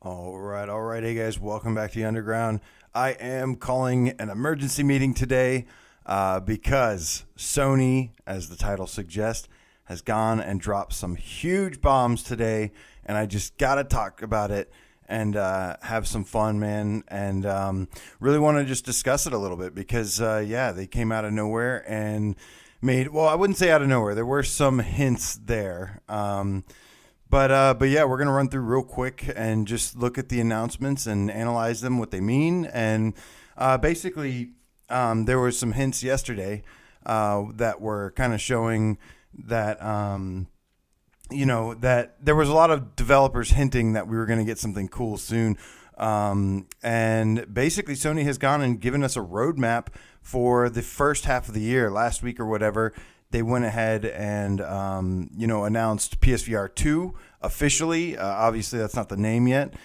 All right. Hey guys, welcome back to the Underground. I am calling an emergency meeting today because Sony, as the title suggests, has gone and dropped some huge bombs today, and I just gotta talk about it and have some fun, man. And really want to just discuss it a little bit because, they came out of nowhere and well, I wouldn't say out of nowhere. There were some hints there. But yeah, we're gonna run through real quick and just look at the announcements and analyze them, what they mean, and basically, there were some hints yesterday that were kind of showing that that there was a lot of developers hinting that we were going to get something cool soon. And basically, Sony has gone and given us a roadmap for the first half of the year. Last week or whatever, they went ahead and announced PSVR 2 officially. Obviously, that's not the name yet.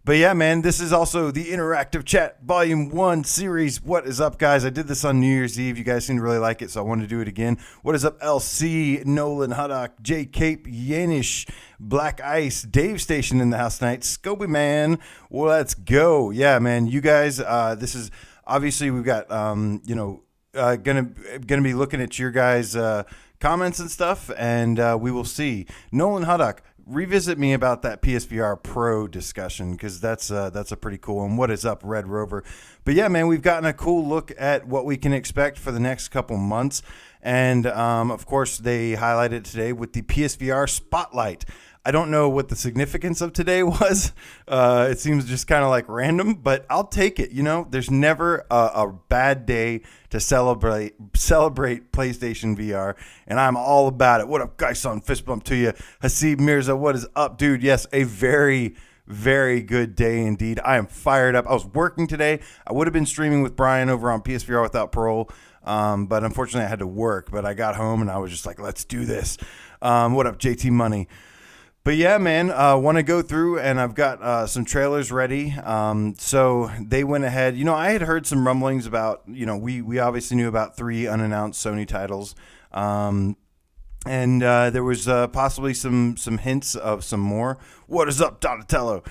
But yeah, man, this is also the Interactive Chat Volume 1 series. What is up, guys? I did this on New Year's Eve. You guys seem to really like it, so I wanted to do it again. What is up, LC, Nolan, Huddock, J. Cape, Yanish, Black Ice, Dave Station in the house tonight, Scobie Man. Well, let's go. Yeah, man, you guys, this is obviously we've got, gonna be looking at your guys' comments and stuff, and we will see. Nolan Huddock, revisit me about that PSVR Pro discussion because that's a pretty cool one. What is up, Red Rover? But yeah, man, we've gotten a cool look at what we can expect for the next couple months, and of course they highlighted today with the PSVR Spotlight. I don't know what the significance of today was. It seems just kind of like random, but I'll take it. You know, there's never a bad day to celebrate PlayStation VR, and I'm all about it. What up, guys? On fist bump to you, Hasib Mirza. What is up, dude? Yes, a very, very good day indeed. I am fired up. I was working today. I would have been streaming with Brian over on PSVR Without Parole, but unfortunately I had to work. But I got home and I was just like, let's do this. What up, JT Money? But yeah, man, want to go through, and I've got some trailers ready. So they went ahead. I had heard some rumblings about, we obviously knew about 3 unannounced Sony titles. And there was possibly some hints of some more. What is up, Donatello?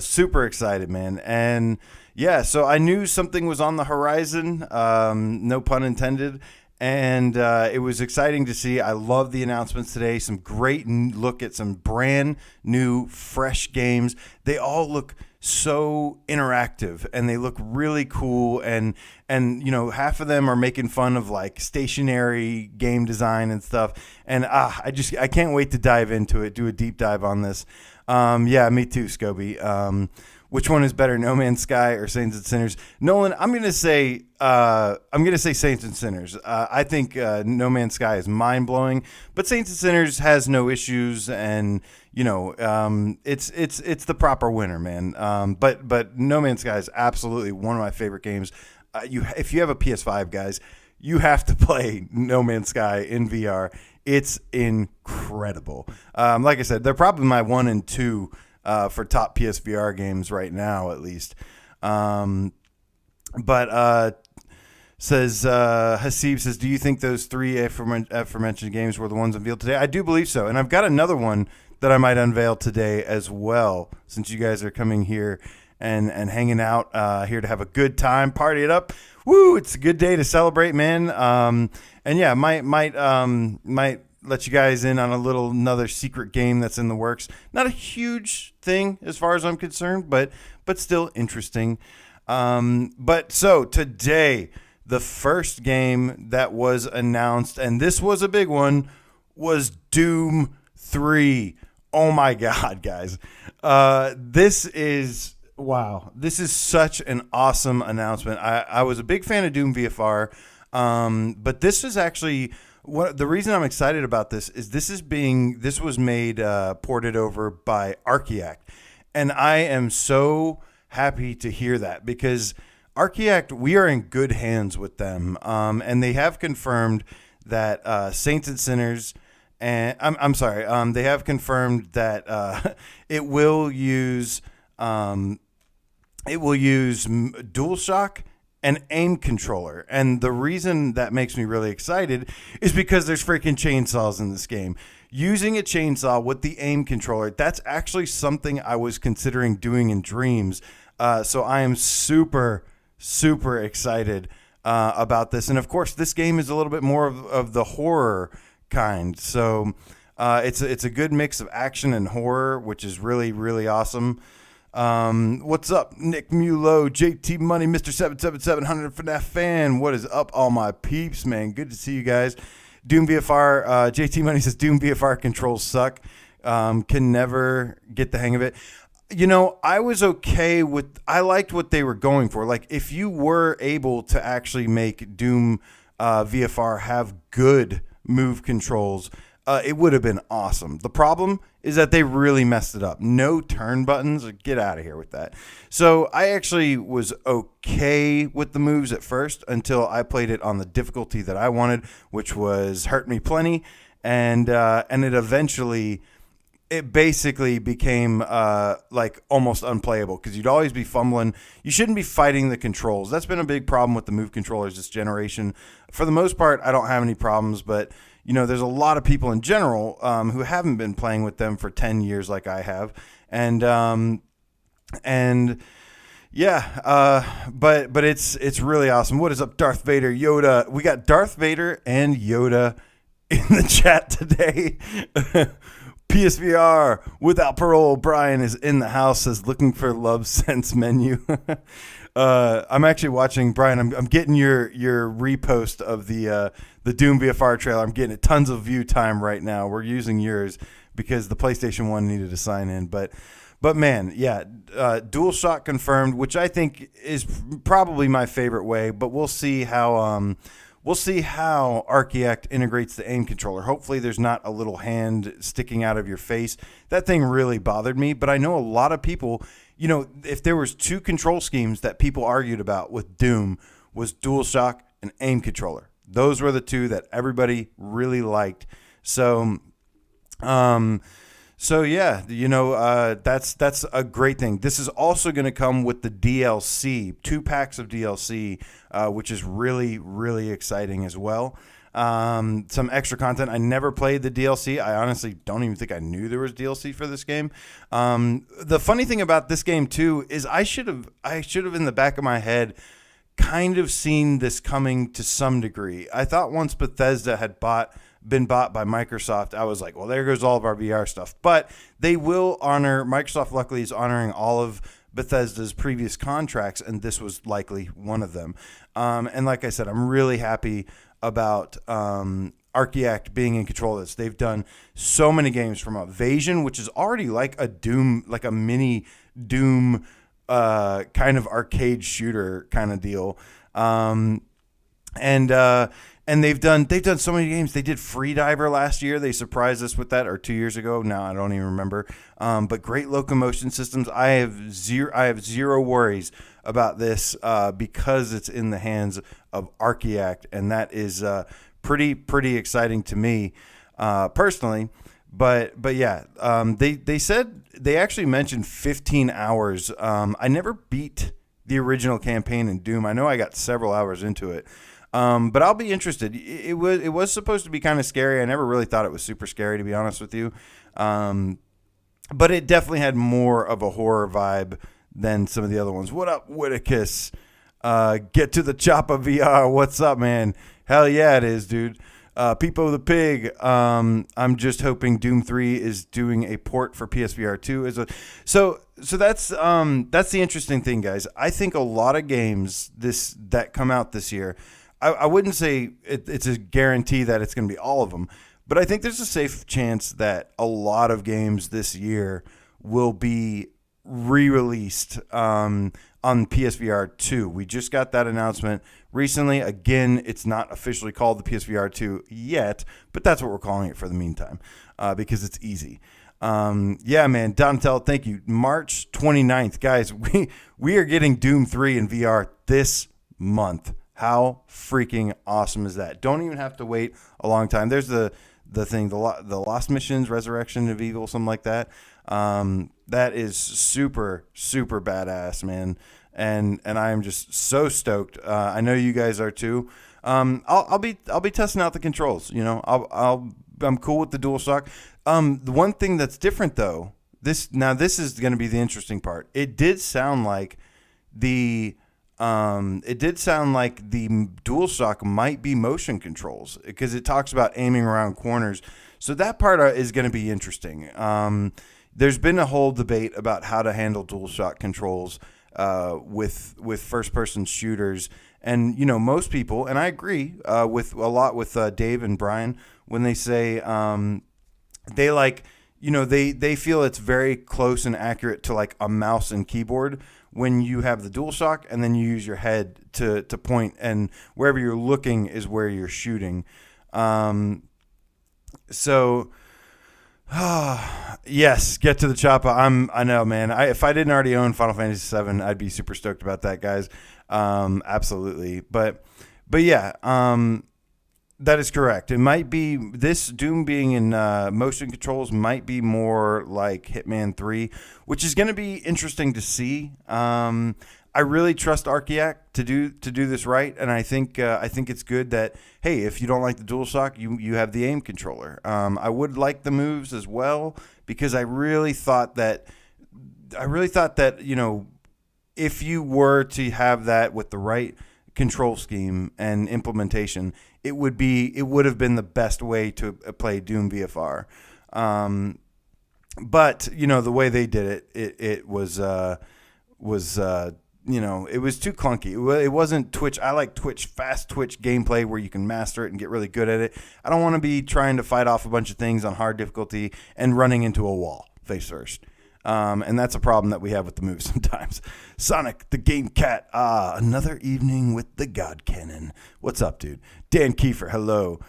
Super excited, man. And yeah, so I knew something was on the horizon, no pun intended. And it was exciting to see. I love the announcements today. Some great look at some brand new, fresh games. They all look so interactive and they look really cool. And half of them are making fun of like stationary game design and stuff. And I can't wait to dive into it, do a deep dive on this. Yeah, me too, Scobie. Which one is better, No Man's Sky or Saints and Sinners? Nolan, I'm gonna say Saints and Sinners. I think No Man's Sky is mind blowing, but Saints and Sinners has no issues, and it's the proper winner, man. But No Man's Sky is absolutely one of my favorite games. If you have a PS5, guys, you have to play No Man's Sky in VR. It's incredible. Like I said, they're probably my 1 and 2. For top PSVR games right now, at least. Hasib says, do you think those 3 aforementioned games were the ones unveiled today? I do believe so. And I've got another one that I might unveil today as well, since you guys are coming here and hanging out here to have a good time, party it up. Woo! It's a good day to celebrate, man. And yeah, might let you guys in on another secret game that's in the works. Not a huge thing as far as I'm concerned, but still interesting. But so today, the first game that was announced, and this was a big one, was Doom 3. Oh my God, guys. This is such an awesome announcement. I was a big fan of Doom VFR, but this is actually... the reason I'm excited about this is this was made ported over by Archaeact, and I am so happy to hear that because Archaeact, we are in good hands with them, and they have confirmed that Saints and Sinners, and I'm sorry, they have confirmed that it will use Dualshock an aim controller. And the reason that makes me really excited is because there's freaking chainsaws in this game. using a chainsaw with the aim controller, that's actually something I was considering doing in Dreams. So I am super, super excited about this. And of course, this game is a little bit more of the horror kind. So it's a good mix of action and horror, which is really, really awesome. What's up, Nick Mulo, JT Money, Mr. 77700 FNAF fan? What is up, all my peeps, man? Good to see you guys. Doom VFR, JT Money says Doom VFR controls suck. Can never get the hang of it. You know, I was okay with, I liked what they were going for. Like, if you were able to actually make Doom VFR have good move controls, it would have been awesome. The problem is that they really messed it up. No turn buttons. Get out of here with that. So I actually was okay with the moves at first until I played it on the difficulty that I wanted, which was Hurt Me Plenty. And it basically became like almost unplayable because you'd always be fumbling. You shouldn't be fighting the controls. That's been a big problem with the move controllers this generation. For the most part, I don't have any problems, but you know, there's a lot of people in general who haven't been playing with them for 10 years like I have. And yeah, but it's really awesome. What is up, Darth Vader, Yoda? We got Darth Vader and Yoda in the chat today. PSVR without parole. Brian is in the house, says looking for Love Sense menu. I'm actually watching, Brian. I'm getting your repost of the Doom VFR trailer. I'm getting tons of view time right now. We're using yours because the PlayStation 1 needed to sign in. But man, yeah, Dualshock confirmed, which I think is probably my favorite way. But we'll see how Archaeact integrates the aim controller. Hopefully there's not a little hand sticking out of your face. That thing really bothered me, but I know a lot of people, you know, if there was two control schemes that people argued about with Doom, was DualShock and aim controller. Those were the two that everybody really liked. So yeah, you know, that's a great thing. This is also going to come with the DLC, 2 packs of DLC, which is really, really exciting as well. Some extra content. I never played the DLC. I honestly don't even think I knew there was DLC for this game. The funny thing about this game too is I should have in the back of my head kind of seen this coming to some degree. I thought once Bethesda had been bought by Microsoft, I was like, well, there goes all of our VR stuff. But they will honor, Microsoft luckily is honoring all of Bethesda's previous contracts, and this was likely one of them. And like I said, I'm really happy about Archaeact being in control of this. They've done so many games, from Evasion, which is already like a Doom, like a mini Doom kind of arcade shooter kind of deal. And they've done so many games. They did Freediver last year. They surprised us with that, or 2 years ago. Now I don't even remember. But great locomotion systems. I have zero worries about this because it's in the hands of Archaeact, and that is pretty exciting to me personally. But yeah, they said, they actually mentioned 15 hours. I never beat the original campaign in Doom. I know I got several hours into it. But I'll be interested. It was supposed to be kind of scary. I never really thought it was super scary, to be honest with you. But it definitely had more of a horror vibe than some of the other ones. What up, Whitticus? Get to the chopper VR. What's up, man? Hell yeah, it is, dude. Peepo the Pig. I'm just hoping Doom 3 is doing a port for PSVR 2. So that's the interesting thing, guys. I think a lot of games that come out this year, I wouldn't say it's a guarantee that it's going to be all of them, but I think there's a safe chance that a lot of games this year will be re-released on PSVR 2. We just got that announcement recently. Again, it's not officially called the PSVR 2 yet, but that's what we're calling it for the meantime, because it's easy. Yeah, man, Donatello, thank you. March 29th, guys, we are getting Doom 3 in VR this month. How freaking awesome is that? Don't even have to wait a long time. There's the thing, the Lost Missions, Resurrection of Evil, something like that. That is super, super badass, man. And I am just so stoked. I know you guys are too. I'll be testing out the controls. You know, I'll I'm cool with the Dualshock. The one thing that's different though, this is going to be the interesting part. It did sound like the Dualshock might be motion controls because it talks about aiming around corners. So that part is going to be interesting. There's been a whole debate about how to handle Dualshock controls with first-person shooters. And, most people, and I agree with a lot with Dave and Brian, when they say they like, they feel it's very close and accurate to like a mouse and keyboard when you have the DualShock and then you use your head to point, and wherever you're looking is where you're shooting. Yes, get to the chopper. I know, man. If I didn't already own Final Fantasy VII, I'd be super stoked about that, guys. Absolutely. But yeah, that is correct. It might be this Doom being in motion controls might be more like Hitman 3, which is going to be interesting to see. I really trust Archiac to do this right, and I think it's good that, hey, if you don't like the DualShock, you have the aim controller. I would like the moves as well, because I really thought that if you were to have that with the right control scheme and implementation, it would have been the best way to play Doom VFR. But the way they did it was it was too clunky. It wasn't Twitch. I like fast Twitch gameplay where you can master it and get really good at it. I don't want to be trying to fight off a bunch of things on hard difficulty and running into a wall face first. And that's a problem that we have with the moves sometimes. Sonic, the Game Cat. Another evening with the God Cannon. What's up, dude? Dan Kiefer, hello.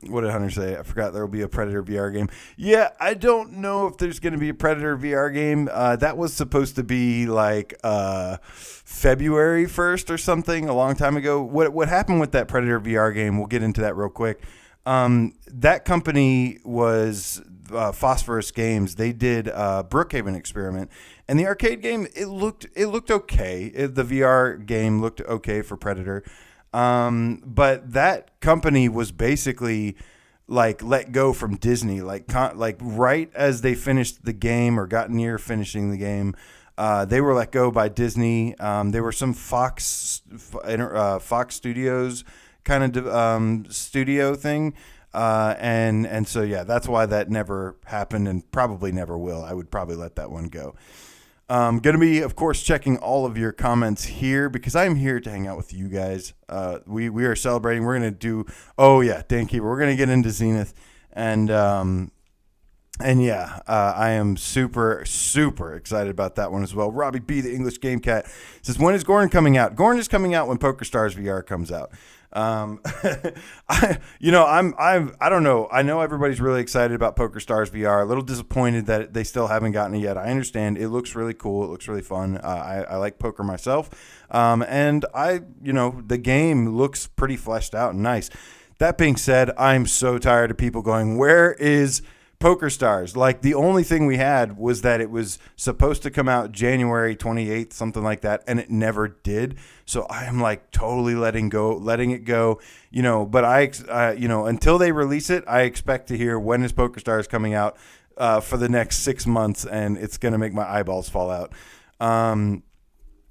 What did Hunter say? I forgot there will be a Predator VR game. Yeah, I don't know if there's going to be a Predator VR game. That was supposed to be like February 1st or something a long time ago. What happened with that Predator VR game, we'll get into that real quick. That company was Phosphorus Games. They did Brookhaven Experiment. And the arcade game, it looked okay. The VR game looked okay for Predator. But that company was basically like let go from Disney, like right as they finished the game or got near finishing the game, they were let go by Disney. They were some Fox Studios kind of studio thing. And so, yeah, that's why that never happened and probably never will. I would probably let that one go. Going to be, of course, checking all of your comments here because I'm here to hang out with you guys. We are celebrating. We're going to do, Dan Keeper. We're going to get into Zenith. And yeah, I am super, super excited about that one as well. Robbie B, the English Game Cat, says, when is Gorn coming out? Gorn is coming out when PokerStars VR comes out. I don't know. I know everybody's really excited about PokerStars VR. A little disappointed that they still haven't gotten it yet. I understand. It looks really cool. It looks really fun. I like poker myself. And the game looks pretty fleshed out and nice. That being said, I'm so tired of people going, where is PokerStars? Like, the only thing we had was that it was supposed to come out January 28th, something like that, and it never did. So I am like totally letting it go, but until they release it, I expect to hear when is PokerStars coming out for the next 6 months, and it's going to make my eyeballs fall out.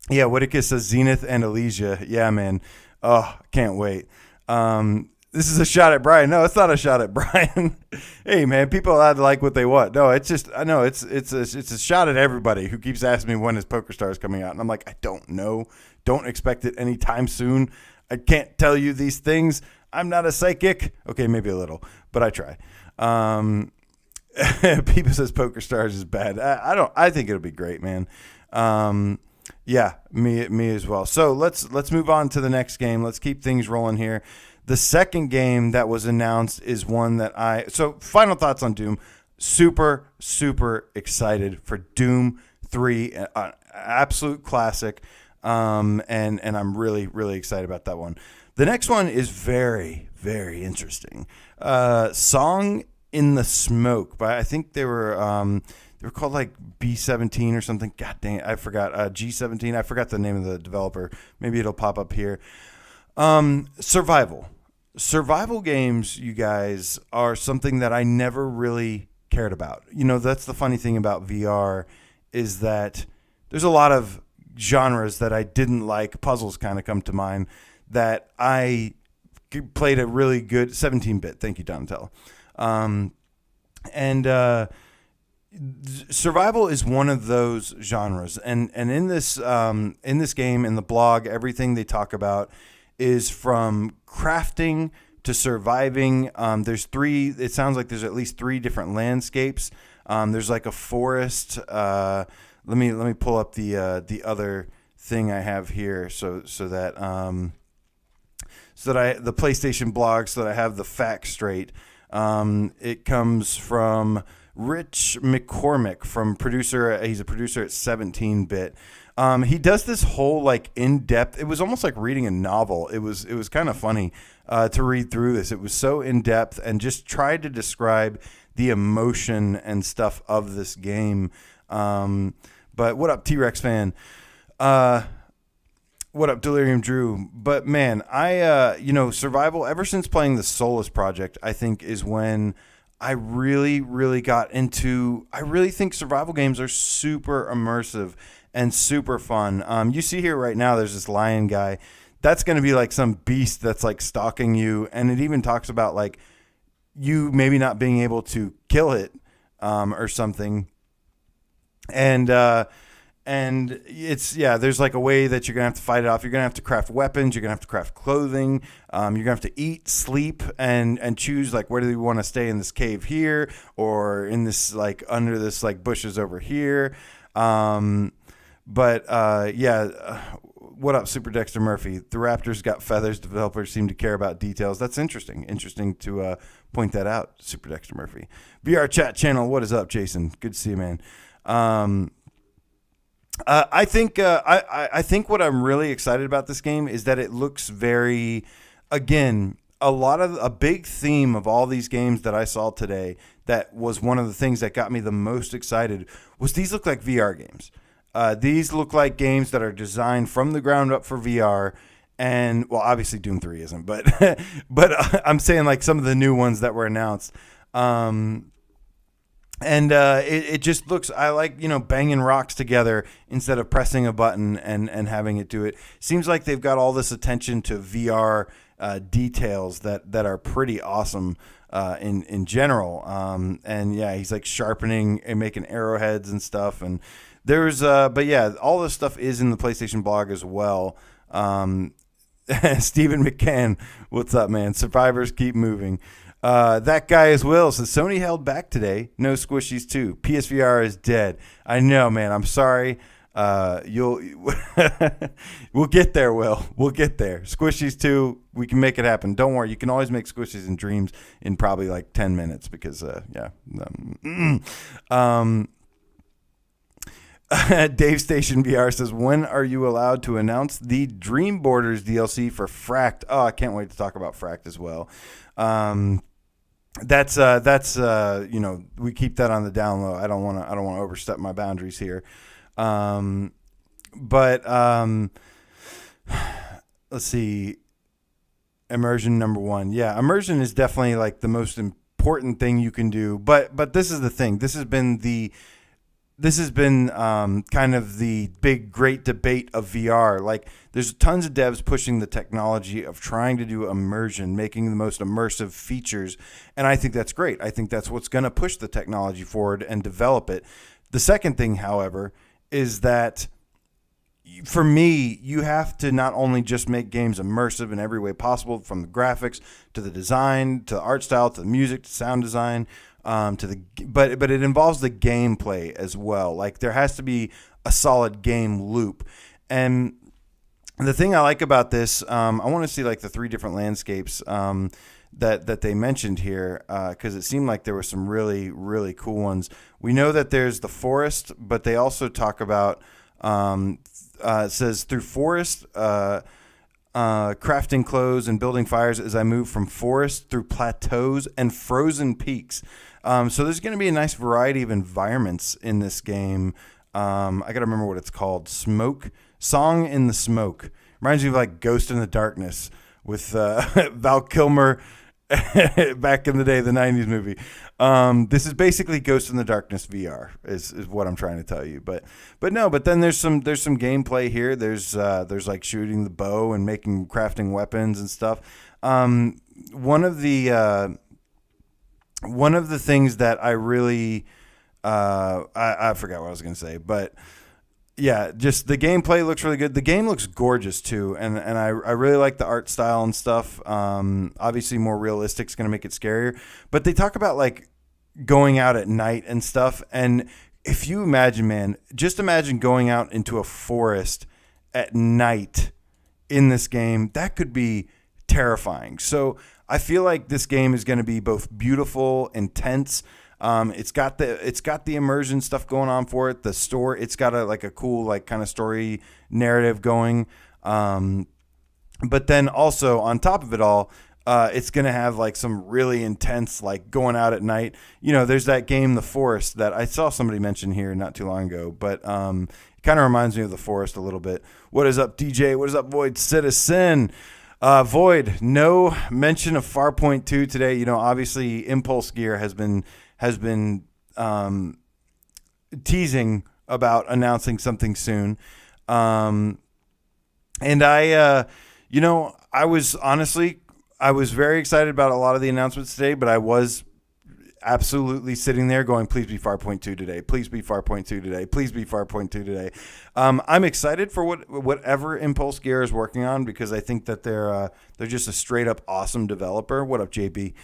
Yeah, Whitaker says Zenith and Elysia. Yeah, man. Oh, can't wait. This is a shot at Brian. No, it's not a shot at Brian. Hey, man, people are allowed to like what they want. No, it's just, I know it's a shot at everybody who keeps asking me when is PokerStars coming out. And I'm like, I don't know. Don't expect it anytime soon. I can't tell you these things. I'm not a psychic. Okay, maybe a little, but I try. People says PokerStars is bad. I think it'll be great, man. Yeah, me as well. So let's move on to the next game. Let's keep things rolling here. The second game that was announced is one that so final thoughts on Doom. Super, super excited for Doom 3, an absolute classic. And I'm really, really excited about that one. The next one is very, very interesting. Song in the Smoke, but I think they were called like B17 or something. God dang it, I forgot. G17. I forgot the name of the developer. Maybe it'll pop up here. Survival. survival games, you guys, are something that I never really cared about. That's the funny thing about VR is that there's a lot of genres that I didn't like. Puzzles kind of come to mind that I played a really good 17-bit. Thank you, Donatello. And survival is one of those genres, and in this game, in the blog, everything they talk about is from crafting to surviving. There's three. It sounds like there's at least three different landscapes. There's like a forest. Let me pull up the other thing I have here, so that the PlayStation blog, so that I have the facts straight. It comes from Rich McCormick, from producer. He's a producer at 17-bit. He does this whole like in-depth. It was almost like reading a novel. It was kind of funny to read through this. It was so in-depth and just tried to describe the emotion and stuff of this game. But what up, T-Rex fan? What up, Delirium Drew? But man, I survival, ever since playing the Solus Project, I think is when I really, really got into. I really think survival games are super immersive and super fun. You see here right now, there's this lion guy. That's going to be like some beast that's like stalking you, and it even talks about like you maybe not being able to kill it or something. And it's, there's like a way that you're going to have to fight it off. You're going to have to craft weapons. You're going to have to craft clothing. You're going to have to eat, sleep, and choose like, where do you want to stay, in this cave here or in this like under this like bushes over here. What up, Super Dexter Murphy? The Raptors got feathers. Developers seem to care about details. That's interesting. Interesting to point that out, Super Dexter Murphy. VR chat channel. What is up, Jason? Good to see you, man. I think what I'm really excited about this game is that it looks very, again, a big theme of all these games that I saw today, that was one of the things that got me the most excited, was these look like VR games. These look like games that are designed from the ground up for VR. And, well, obviously Doom 3 isn't, but I'm saying like some of the new ones that were announced. It just looks, I like, banging rocks together instead of pressing a button and having it do it. Seems like they've got all this attention to VR details that are pretty awesome in general. He's like sharpening and making arrowheads and stuff. And there's, all this stuff is in the PlayStation blog as well. Stephen McCann, what's up, man? Survivors keep moving. That guy as well says Sony held back today. No squishies too. PSVR is dead. I know, man. I'm sorry. We'll get there, Will. We'll get there. Squishies too. We can make it happen. Don't worry. You can always make squishies in dreams in probably like 10 minutes because, Dave Station VR says, when are you allowed to announce the Dream Borders DLC for Fract? Oh, I can't wait to talk about Fract as well. That's we keep that on the down low. I don't want to overstep my boundaries here. Let's see. Immersion number 1. Yeah, immersion is definitely like the most important thing you can do. But this is the thing. This has been kind of the big, great debate of VR. Like, there's tons of devs pushing the technology of trying to do immersion, making the most immersive features. And I think that's great. I think that's what's going to push the technology forward and develop it. The second thing, however, is that for me, you have to not only just make games immersive in every way possible, from the graphics to the design, to the art style, to the music, to sound design, but it involves the gameplay as well. Like, there has to be a solid game loop. And the thing I like about this, I want to see like the 3 different landscapes that they mentioned here, because it seemed like there were some really, really cool ones. We know that there's the forest, but they also talk about it says through forest, crafting clothes and building fires as I move from forest through plateaus and frozen peaks. So there's going to be a nice variety of environments in this game. I got to remember what it's called. Song in the Smoke. Reminds me of like Ghost in the Darkness, with Val Kilmer back in the day, the 90s movie. This is basically Ghost in the Darkness VR is what I'm trying to tell you. But then there's some gameplay here. There's like shooting the bow and crafting weapons and stuff. One of the things that I really I forgot what I was going to say, but yeah, just the gameplay looks really good. The game looks gorgeous too, and I really like the art style and stuff. Obviously, more realistic is going to make it scarier. But they talk about like going out at night and stuff. And if you imagine, man, just imagine going out into a forest at night in this game. That could be terrifying. So I feel like this game is going to be both beautiful, intense. It's got the immersion stuff going on for it. The story, it's got a cool like kind of story narrative going. But then also on top of it all, it's gonna have like some really intense like going out at night. You know, there's that game, The Forest, that I saw somebody mention here not too long ago. But it kind of reminds me of The Forest a little bit. What is up, DJ? What is up, Void Citizen? Void, no mention of Farpoint 2 today. You know, obviously Impulse Gear has been teasing about announcing something soon. And I was very excited about a lot of the announcements today, but I was absolutely sitting there going, please be Farpoint 2 today. Please be Farpoint 2 today. Please be Farpoint 2 today. I'm excited for whatever Impulse Gear is working on, because I think that they're just a straight up awesome developer. What up, JB?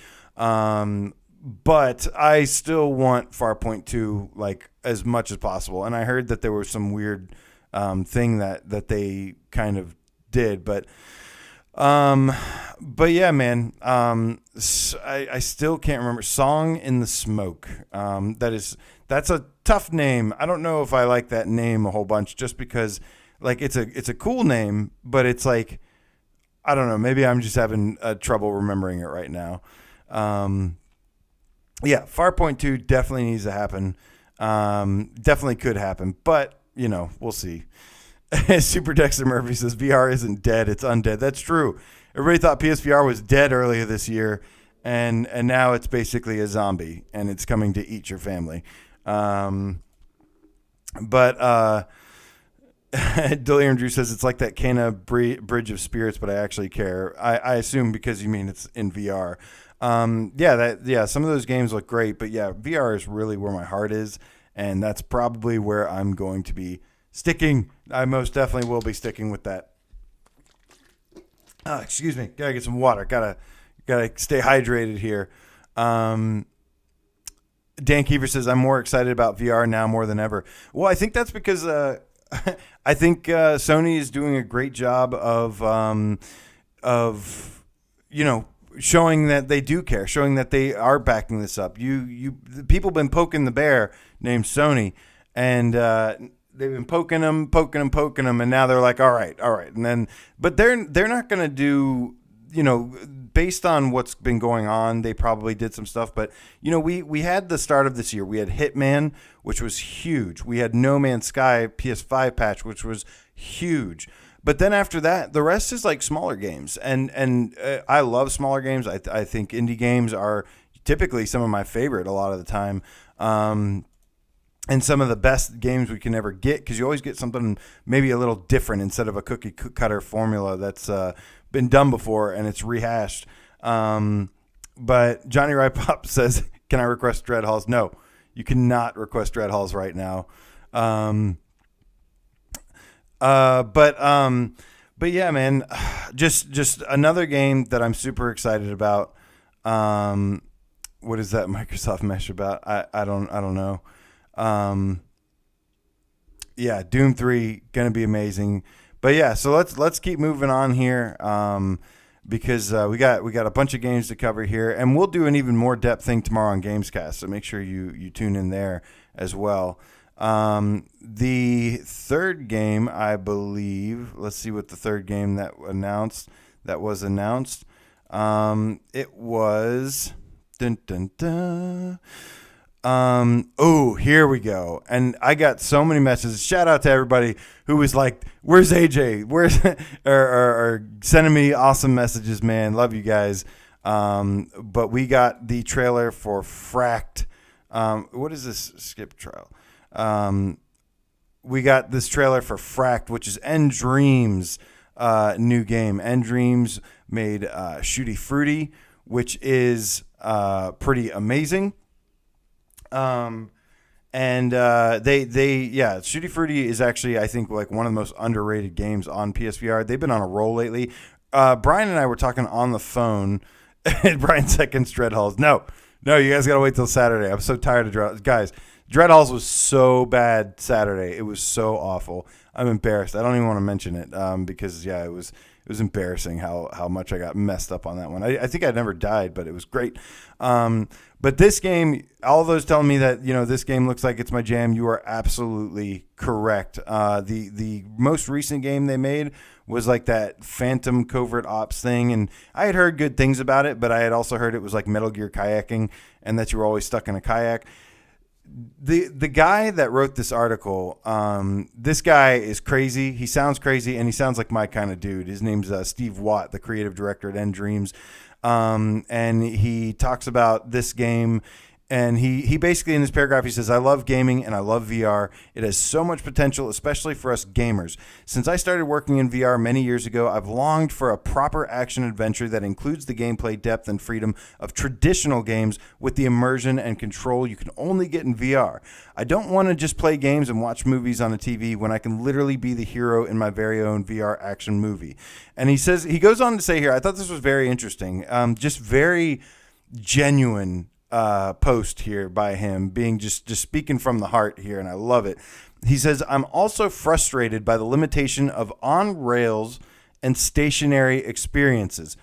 But I still want Farpoint 2 like as much as possible. And I heard that there was some weird thing that they kind of did, but yeah, man. I still can't remember. Song in the Smoke. That's a tough name. I don't know if I like that name a whole bunch, just because like it's a cool name, but it's like, I don't know. Maybe I'm just having trouble remembering it right now. Yeah, Farpoint 2 definitely needs to happen. Definitely could happen, but you know, we'll see. Super Dexter Murphy says VR isn't dead, it's undead. That's true. Everybody thought PSVR was dead earlier this year, and now it's basically a zombie, and it's coming to eat your family. But Delirium Drew says it's like that Cana Bridge of Spirits, but I actually care. I assume because you mean it's in VR. Some of those games look great, but yeah, VR is really where my heart is, and that's probably where I'm going to be sticking. I most definitely will be sticking with that. Excuse me. Gotta get some water. Gotta stay hydrated here. Dan Kiefer says, I'm more excited about VR now more than ever. Well, I think that's because I think Sony is doing a great job of showing that they do care, showing that they are backing this up. People been poking the bear named Sony, and they've been poking them, and now they're like, all right. And then, but they're not going to do, based on what's been going on, they probably did some stuff. But, we had the start of this year. We had Hitman, which was huge. We had No Man's Sky PS5 patch, which was huge. But then after that, the rest is like smaller games. And I love smaller games. I think indie games are typically some of my favorite a lot of the time. And some of the best games we can ever get, because you always get something maybe a little different instead of a cookie cutter formula that's been done before and it's rehashed. But Johnny Rypop says, can I request Dread Halls? No, you cannot request Dread Halls right now. But yeah, man, just another game that I'm super excited about. What is that Microsoft Mesh about? I don't know. Yeah, Doom 3 gonna be amazing. But yeah, so let's keep moving on here, because we got a bunch of games to cover here, and we'll do an even more depth thing tomorrow on Gamescast. So make sure you tune in there as well. The third game, I believe. Let's see what the third game that was announced. It was. Dun, dun, dun. Oh, here we go. And I got so many messages. Shout out to everybody who was like, "Where's AJ? Where's?" or sending me awesome messages. Man, love you guys. But we got the trailer for Fracked. What is this? Skip trial. We got this trailer for Fracked, which is Dream's new game. Dreams made Shooty Fruity, which is pretty amazing. Shooty Fruity is actually, I think, like one of the most underrated games on PSVR. They've been on a roll lately. Brian and I were talking on the phone. And Brian seconds Dreadhalls. No, you guys gotta wait till Saturday. I'm so tired of Dreadhalls. Guys, Dreadhalls was so bad Saturday. It was so awful. I'm embarrassed. I don't even want to mention it because it was embarrassing how much I got messed up on that one. I think I never died, but it was great. But this game, all those telling me that this game looks like it's my jam, you are absolutely correct. The most recent game they made was like that Phantom Covert Ops thing, and I had heard good things about it, but I had also heard it was like Metal Gear kayaking, and that you were always stuck in a kayak. The guy that wrote this article, this guy is crazy. He sounds crazy, and he sounds like my kind of dude. His name's Steve Watt, the creative director at Dreams. And he talks about this game, and he basically, in this paragraph, he says, "I love gaming and I love VR. It has so much potential, especially for us gamers. Since I started working in VR many years ago, I've longed for a proper action adventure that includes the gameplay depth and freedom of traditional games with the immersion and control you can only get in VR. I don't want to just play games and watch movies on a TV when I can literally be the hero in my very own VR action movie." And he goes on to say here, I thought this was very interesting, just very genuine post here by him, being just speaking from the heart here, and I love it. He says, "I'm also frustrated by the limitation of on-rails and stationary experiences.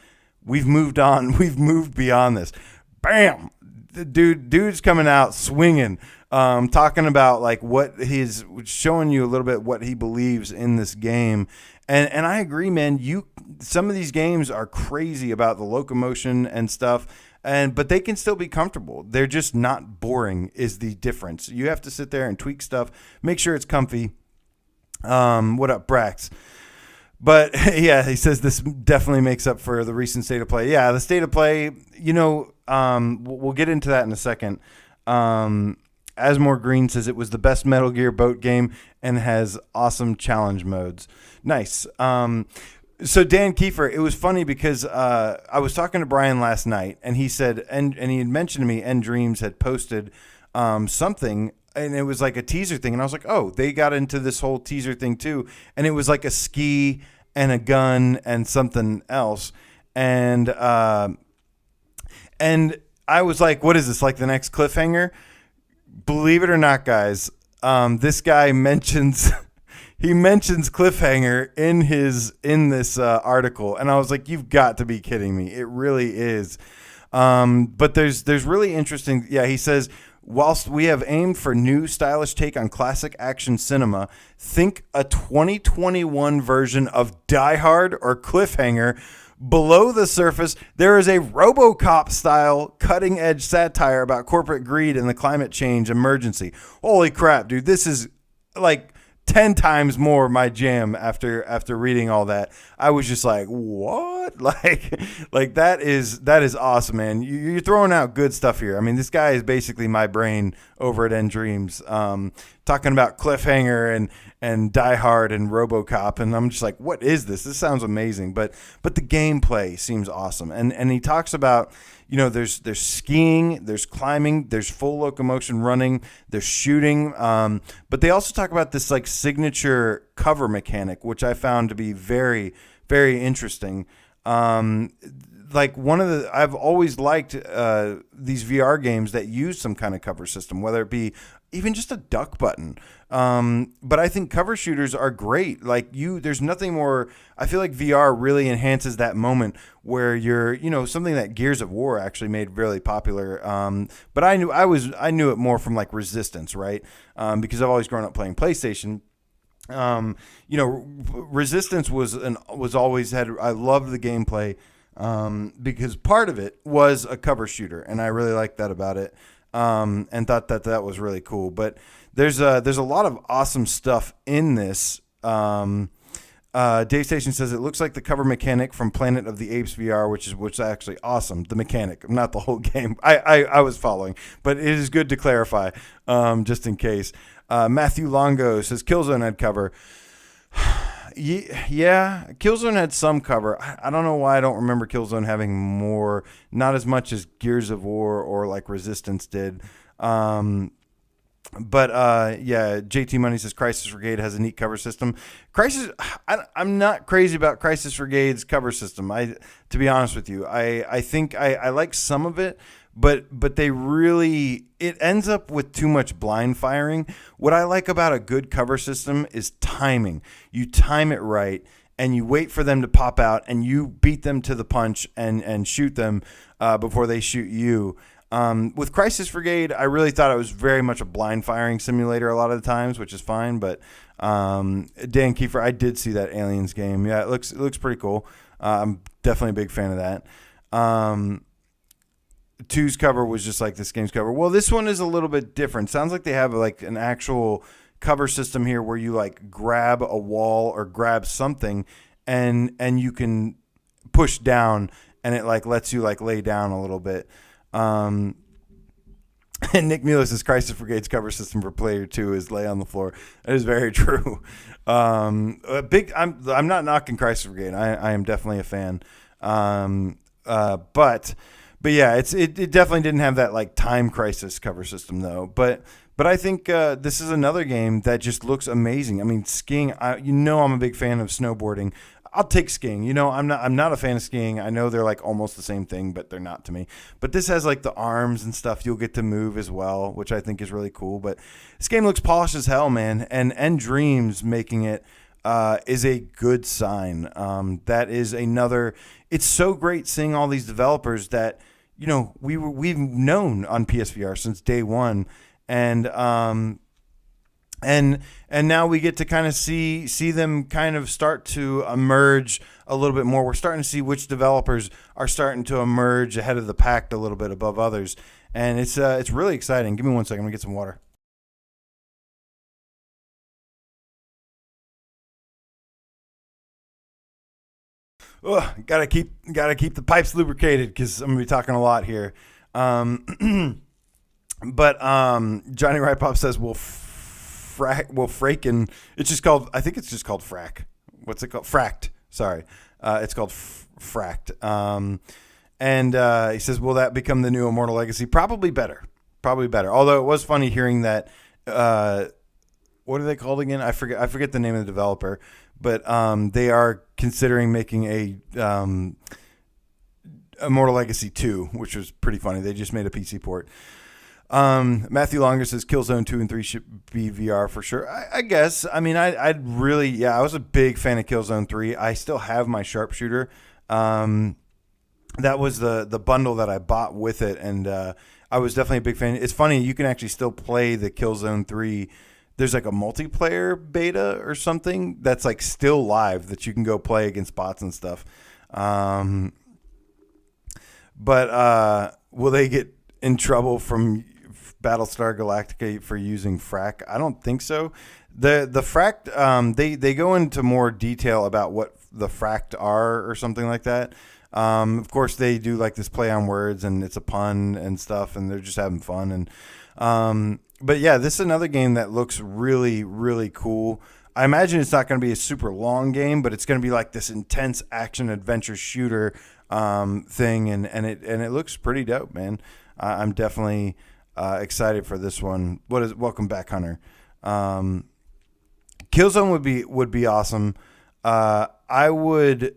We've moved on. We've moved beyond this." Bam! The dude's coming out swinging, talking about like what he's showing you a little bit what he believes in this game. And I agree, man. Some of these games are crazy about the locomotion and stuff, but they can still be comfortable. They're just not boring is the difference. You have to sit there and tweak stuff, make sure it's comfy. What up, Brax? But yeah, he says this definitely makes up for the recent state of play. Yeah, the state of play, we'll get into that in a second. Asmore Green says it was the best Metal Gear boat game and has awesome challenge modes. Nice. So Dan Kiefer, it was funny because I was talking to Brian last night, and he said, and he had mentioned to me, Dreams had posted something, and it was like a teaser thing, and I was like, oh, they got into this whole teaser thing too, and it was like a ski and a gun and something else, and I was like, what is this, like the next cliffhanger? Believe it or not, guys, this guy mentions cliffhanger in this article, and I was like, you've got to be kidding me. It really is. But there's really interesting. Yeah, he says, whilst we have aimed for new stylish take on classic action cinema, think a 2021 version of Die Hard or Cliffhanger. Below the surface, there is a RoboCop-style cutting-edge satire about corporate greed and the climate change emergency. Holy crap, dude. This is like 10 times more my jam after reading all that. I was just like, what? Like that is awesome, man. You're throwing out good stuff here. I mean, this guy is basically my brain over at Dreams, talking about Cliffhanger and Die Hard and RoboCop, and I'm just like, what is this? This sounds amazing. But the gameplay seems awesome. And he talks about, there's skiing, there's climbing, there's full locomotion running, there's shooting. But they also talk about this like signature cover mechanic, which I found to be very, very interesting. Like I've always liked these VR games that use some kind of cover system, whether it be even just a duck button. But I think cover shooters are great. Like there's nothing more. I feel like VR really enhances that moment where you're, something that Gears of War actually made really popular. But I knew it more from like Resistance, right? Because I've always grown up playing PlayStation. Resistance was always had. I loved the gameplay because part of it was a cover shooter, and I really liked that about it. and thought that was really cool. But there's a lot of awesome stuff in this. Dave Station says it looks like the cover mechanic from Planet of the Apes VR, which is actually awesome. The mechanic, not the whole game. I was following, but it is good to clarify, just in case. Matthew Longo says Killzone had cover. Yeah, Killzone had some cover. I don't know why I don't remember Killzone having more, not as much as Gears of War or like Resistance did. But yeah, JT Money says Crisis Brigade has a neat cover system. I'm not crazy about Crisis Brigade's cover system. To be honest with you, I think I like some of it, but it ends up with too much blind firing. What I like about a good cover system is timing. You time it right, and you wait for them to pop out, and you beat them to the punch and shoot them before they shoot you. With Crisis Brigade, I really thought it was very much a blind firing simulator a lot of the times, which is fine. But Dan Kiefer, I did see that Aliens game. Yeah, it looks pretty cool. I'm definitely a big fan of that. 2's cover was just like this game's cover. Well, this one is a little bit different. Sounds like they have like an actual cover system here where you like grab a wall or grab something and you can push down and it like lets you like lay down a little bit. And Nick Mueller says Crisis Brigade's cover system for player 2 is lay on the floor. That is very true. I'm not knocking Crisis Brigade. I am definitely a fan. But yeah, it definitely didn't have that like Time Crisis cover system though. But I think this is another game that just looks amazing. I mean, skiing. I'm a big fan of snowboarding. I'll take skiing. I'm not a fan of skiing. I know they're like almost the same thing, but they're not to me. But this has like the arms and stuff you'll get to move as well, which I think is really cool. But this game looks polished as hell, man. And Dreams making it is a good sign. That is another. It's so great seeing all these developers that we've known on PSVR since day one, and now we get to kind of see them kind of start to emerge a little bit more. We're starting to see which developers are starting to emerge ahead of the pack a little bit above others, and it's really exciting. Give me 1 second. I'm gonna get some water. Gotta keep the pipes lubricated because I'm gonna be talking a lot here. But Johnny Wright Pop says Fraken. It's just called. I think it's just called Frack. What's it called? Fracked. Sorry, it's called Fracked. And he says, will that become the new Immortal Legacy? Probably better. Although it was funny hearing that. What are they called again? I forget the name of the developer, but they are considering making a Immortal Legacy 2, which was pretty funny. They just made a PC port. Matthew Longer says Killzone 2 and 3 should be VR for sure. I guess. I mean, I was a big fan of Killzone 3. I still have my sharpshooter. That was the bundle that I bought with it, and I was definitely a big fan. It's funny, you can actually still play the Killzone 3. There's like a multiplayer beta or something that's like still live that you can go play against bots and stuff. But will they get in trouble from Battlestar Galactica for using frack? I don't think so. The fracked, they go into more detail about what the fracked are or something like that. Of course, they do like this play on words and it's a pun and stuff, and they're just having fun. And but yeah, this is another game that looks really, really cool. I imagine it's not going to be a super long game, but it's going to be like this intense action adventure shooter thing, and it looks pretty dope, man. I'm definitely excited for this one. Welcome back, Hunter. Killzone would be awesome. I would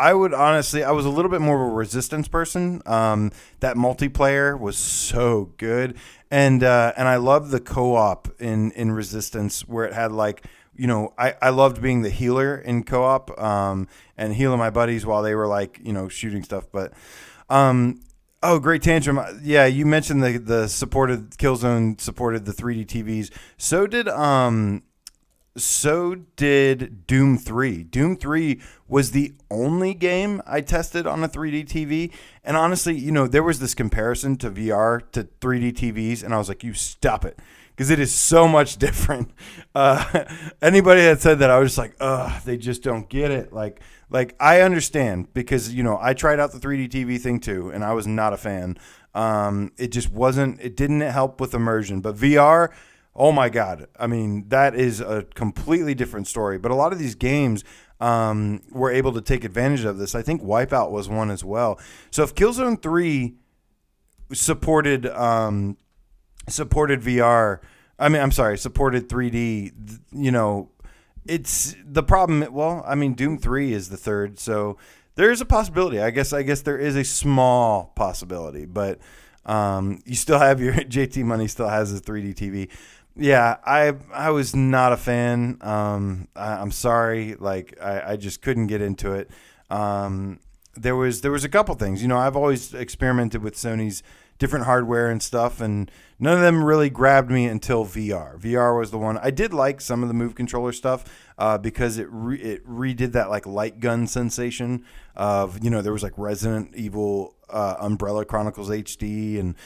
honestly, I was a little bit more of a Resistance person. That multiplayer was so good, and I loved the co-op in Resistance where it had like, I loved being the healer in co-op and healing my buddies while they were like, shooting stuff. But great tantrum. Yeah, you mentioned the supported Killzone supported the 3D TVs. So did so did Doom 3. Doom 3 was the only game I tested on a 3D TV. And honestly, there was this comparison to VR to 3D TVs, and I was like, you stop it. Because it is so much different. Anybody that said that, I was just like, they just don't get it. Like I understand because, I tried out the 3D TV thing too, and I was not a fan. It just wasn't, it didn't help with immersion. But VR, oh my God. I mean, that is a completely different story. But a lot of these games were able to take advantage of this. I think Wipeout was one as well. So if Killzone 3 supported VR, supported 3D, it's the problem. Well, I mean, Doom 3 is the third. So there's a possibility. I guess there is a small possibility. But you still have your JT Money still has his 3D TV. Yeah, I was not a fan. I'm sorry. I just couldn't get into it. There was a couple things. I've always experimented with Sony's different hardware and stuff, and none of them really grabbed me until VR. VR was the one. I did like some of the Move controller stuff because it redid that light gun sensation of, there was Resident Evil Umbrella Chronicles HD, and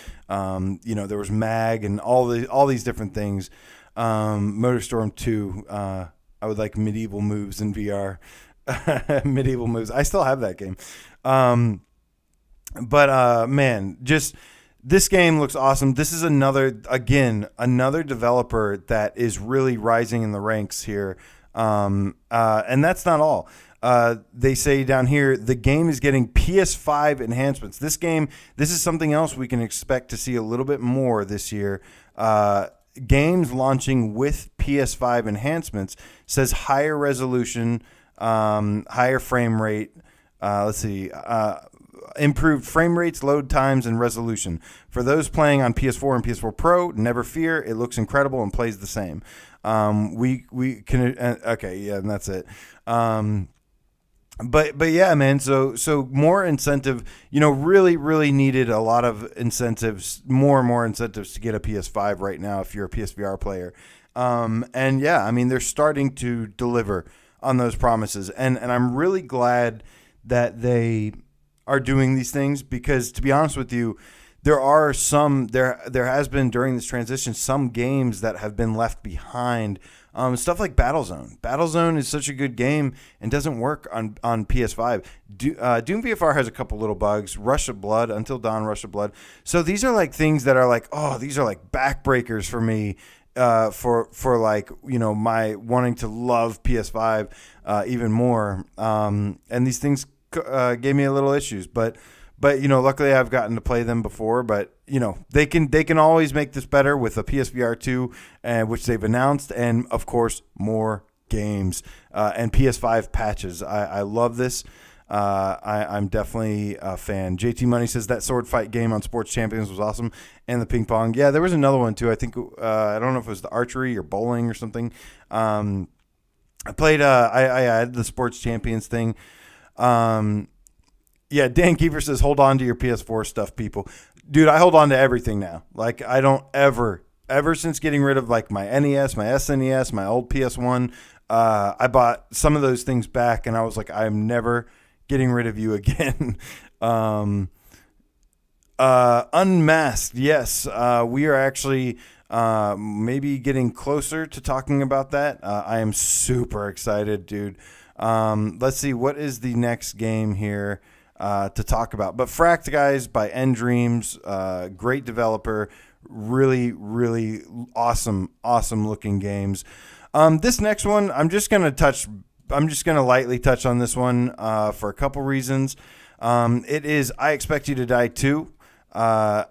there was Mag and all these different things. MotorStorm 2, I would like medieval moves in VR. Medieval moves. I still have that game. But man, just this game looks awesome. This is another developer that is really rising in the ranks here. And that's not all. They say down here, the game is getting PS5 enhancements. This is something else we can expect to see a little bit more this year. Games launching with PS5 enhancements says higher resolution, higher frame rate. Improved frame rates, load times, and resolution. For those playing on PS4 and PS4 Pro, never fear. It looks incredible and plays the same. We can okay, yeah, and that's it. But yeah, man. So more incentive. Really needed a lot of incentives, more and more incentives to get a PS5 right now if you're a PSVR player. And yeah, I mean they're starting to deliver on those promises, and I'm really glad that they are doing these things because, to be honest with you, there has been during this transition some games that have been left behind. Stuff like Battlezone. Battlezone is such a good game and doesn't work on PS5. Doom VFR has a couple little bugs. Rush of Blood, Until Dawn, Rush of Blood. So these are things that are these are backbreakers for me. For my wanting to love PS5 even more. And these things gave me a little issues, but luckily I've gotten to play them before. But they can always make this better with a PSVR 2, which they've announced, and of course more games and PS5 patches. I love this. I'm definitely a fan. JT Money says that sword fight game on Sports Champions was awesome, and the ping pong. Yeah, there was another one too. I think I don't know if it was the archery or bowling or something. I played. I had the Sports Champions thing. Yeah, Dan Kiefer says, hold on to your PS4 stuff, people. Dude, I hold on to everything now. I don't ever since getting rid of my NES, my SNES, my old PS1, I bought some of those things back, and I was like, I'm never getting rid of you again. Unmasked, yes. We are actually maybe getting closer to talking about that. I am super excited, dude. Let's see, what is the next game here to talk about? But Fracked, guys, by End Dreams, great developer, really, really awesome looking games. This next one, I'm just gonna lightly touch on this one for a couple reasons. It is I Expect You to Die 2. I'm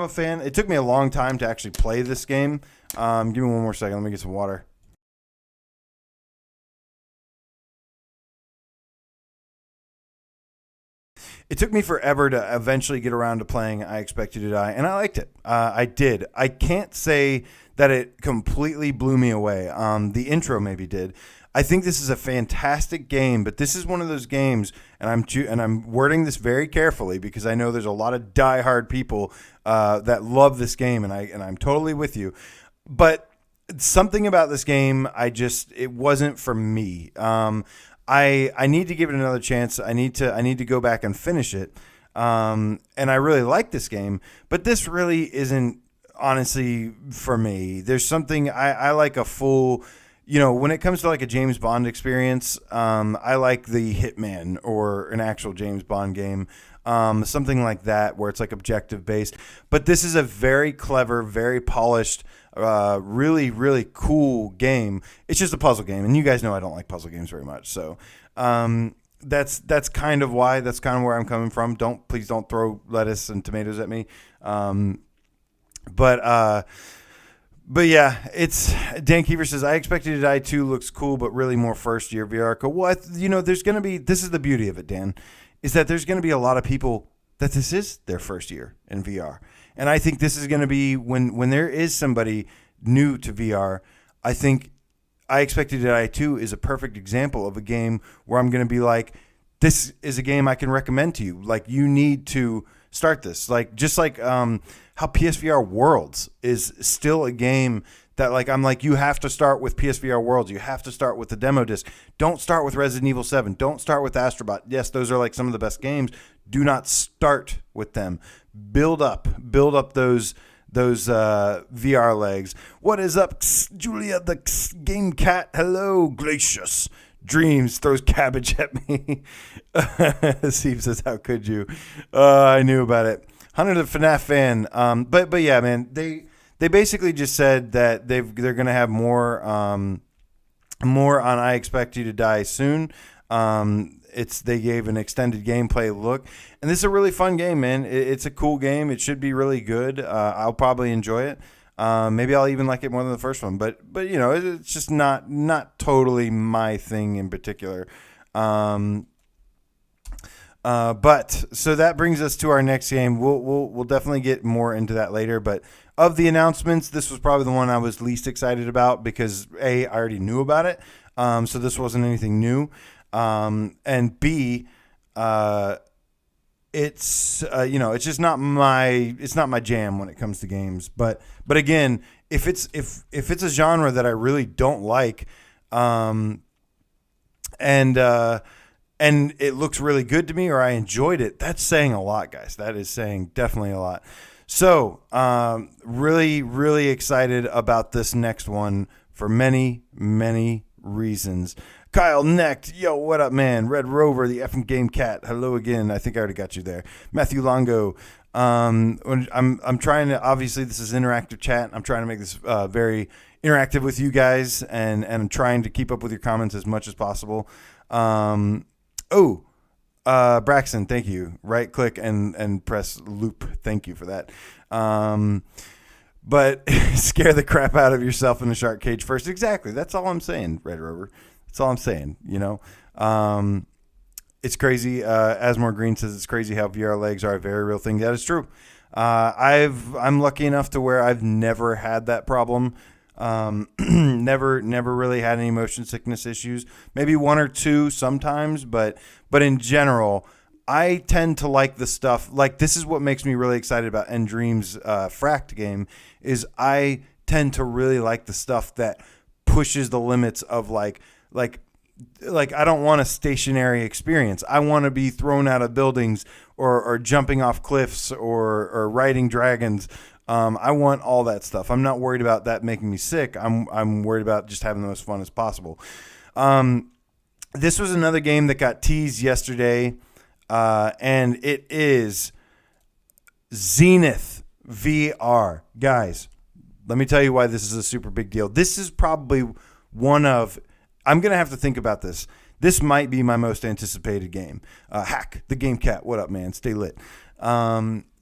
a fan. It took me a long time to actually play this game. Give me one more second. Let me get some water. It took me forever to eventually get around to playing I Expect You to Die, and I liked it. I did. I can't say that it completely blew me away. The intro maybe did. I think this is a fantastic game, but this is one of those games, and I'm wording this very carefully because I know there's a lot of diehard people that love this game, and I'm totally with you. But something about this game, it wasn't for me. I need to give it another chance. I need to go back and finish it. And I really like this game, but this really isn't honestly for me. There's something I like a full, when it comes to like a James Bond experience, I like the Hitman or an actual James Bond game. Something like that where it's like objective based, but this is a very clever, very polished, really, really cool game. It's just a puzzle game, and you guys know I don't like puzzle games very much. So, that's kind of why. That's kind of where I'm coming from. Please don't throw lettuce and tomatoes at me. But yeah, it's Dan Kiefer says, I Expected to Die 2 looks cool, but really more first year VR. Well, there's going to be, this is the beauty of it, Dan, is that there's going to be a lot of people that this is their first year in VR. And I think this is going to be when there is somebody new to VR, I think I Expected to Die 2 is a perfect example of a game where I'm going to be like, this is a game I can recommend to you. Like, you need to start this. Like, just like how PSVR Worlds is still a game that, like, I'm like, you have to start with PSVR Worlds. You have to start with the demo disc. Don't start with Resident Evil 7. Don't start with Astrobot. Yes, those are like some of the best games. Do not start with them. Build up those VR legs. What is up, Julia the Game Cat? Hello, Glacius. Dreams throws cabbage at me. Steve says, how could you? I knew about it. Hunter the FNAF fan. But yeah, man, they basically just said that they're going to have more on I Expect You to Die Soon. They gave an extended gameplay look, and this is a really fun game, man. It's a cool game. It should be really good. I'll probably enjoy it. Maybe I'll even like it more than the first one, but it's just not totally my thing in particular. But so that brings us to our next game. We'll definitely get more into that later. But of the announcements, this was probably the one I was least excited about because A, I already knew about it. So this wasn't anything new. And B, it's it's just not my jam when it comes to games. But again, if it's a genre that I really don't like, and it looks really good to me, or I enjoyed it, that's saying a lot, guys. That is saying definitely a lot. So, really, really excited about this next one for many, many reasons. Kyle Necht, yo, what up, man? Red Rover, the effing Game Cat, hello again. I think I already got you there. Matthew Longo, I'm trying to, obviously this is interactive chat. I'm trying to make this very interactive with you guys, and I'm trying to keep up with your comments as much as possible. Braxton, thank you. Right click and press loop. Thank you for that. But scare the crap out of yourself in the shark cage first. Exactly. That's all I'm saying, Red Rover. That's all I'm saying. It's crazy. Asmore Green says it's crazy how VR legs are a very real thing. That is true. I'm lucky enough to where I've never had that problem. Never really had any motion sickness issues. Maybe one or two sometimes, but in general, I tend to like the stuff. Like, this is what makes me really excited about Endream's Fracked game, is I tend to really like the stuff that pushes the limits of like I don't want a stationary experience. I want to be thrown out of buildings or jumping off cliffs or riding dragons. I want all that stuff. I'm not worried about that making me sick. I'm worried about just having the most fun as possible. This was another game that got teased yesterday, and it is Zenith VR. Guys, let me tell you why this is a super big deal. This is probably one of... I'm going to have to think about this. This might be my most anticipated game. Hack, the Game Cat. What up, man? Stay lit.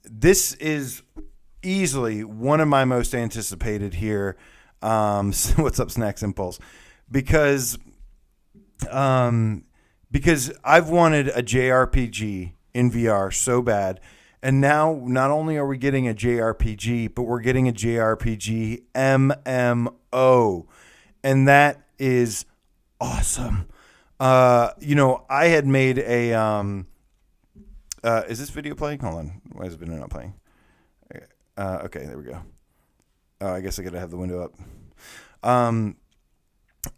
This is easily one of my most anticipated here. What's up, Snacks Impulse? Because I've wanted a JRPG in VR so bad. And now not only are we getting a JRPG, but we're getting a JRPG MMO. And that is awesome. I had made a is this video playing? Hold on. Why is the video not playing? Okay, there we go. I guess I gotta have the window up. I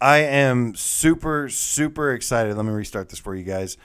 am super, super excited. Let me restart this for you guys.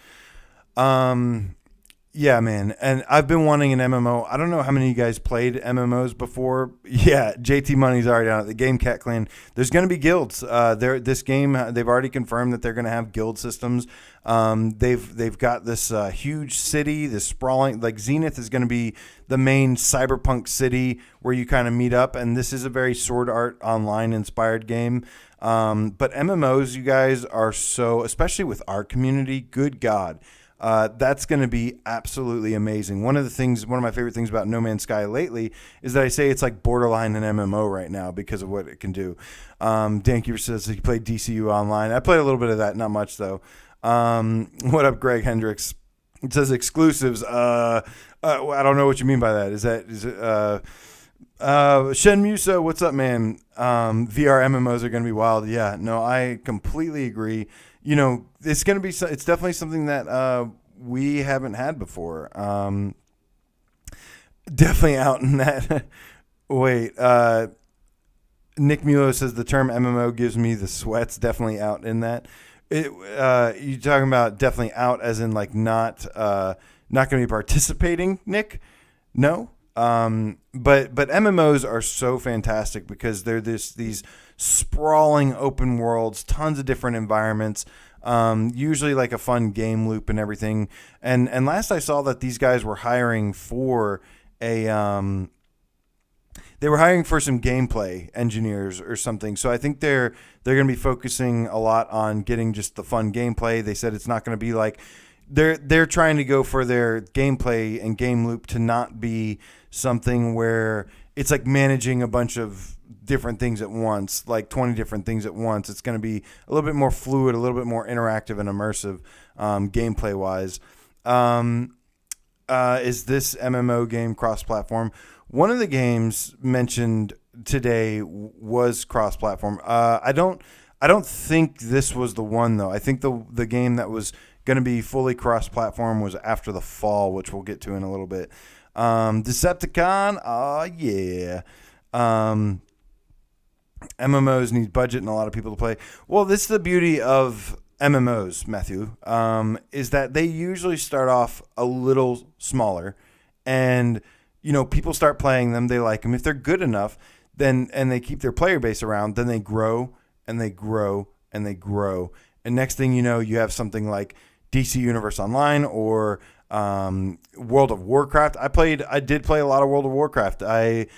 Yeah, man. And I've been wanting an MMO. I don't know how many of you guys played MMOs before. Yeah, JT Money's already on it. The Game Cat Clan. There's going to be guilds. This game, they've already confirmed that they're going to have guild systems. They've got this huge city, this sprawling, like Zenith is going to be the main cyberpunk city where you kind of meet up. And this is a very Sword Art Online inspired game. But MMOs, you guys, are so, especially with our community, good God. That's going to be absolutely amazing. One of my favorite things about No Man's Sky lately is that I say it's like borderline an MMO right now because of what it can do. Dankeeper says he played DCU online. I played a little bit of that, not much though. What up, Greg Hendricks? It says exclusives. I don't know what you mean by that. Is it Shen Musa? What's up, man? VR MMOs are going to be wild. Yeah, no, I completely agree. You know, it's going to be, it's definitely something that we haven't had before. Definitely out in that. Wait, Nick Mulo says the term MMO gives me the sweats. Definitely out in that. You talking about definitely out as in like not going to be participating, Nick? No. But MMOs are so fantastic because they're these sprawling open worlds, tons of different environments, usually like a fun game loop and everything. And last I saw that these guys were hiring for they were hiring for some gameplay engineers or something. So I think they're going to be focusing a lot on getting just the fun gameplay. They said it's not going to be like they're trying to go for their gameplay and game loop to not be something where it's like managing a bunch of different things at once, like 20 different things at once. It's going to be a little bit more fluid, a little bit more interactive and immersive gameplay wise. Is this MMO game cross-platform? One of the games mentioned today was cross-platform. I don't think this was the one though. I think the game that was going to be fully cross-platform was after the fall, which we'll get to in a little bit. Decepticon, yeah. MMOs need budget and a lot of people to play. Well, this is the beauty of MMOs, Matthew, is that they usually start off a little smaller, and you know, people start playing them, they like them. If they're good enough, then and they keep their player base around, then they grow and they grow and they grow. And next thing you know, you have something like DC Universe Online or World of Warcraft. I did play a lot of World of Warcraft. It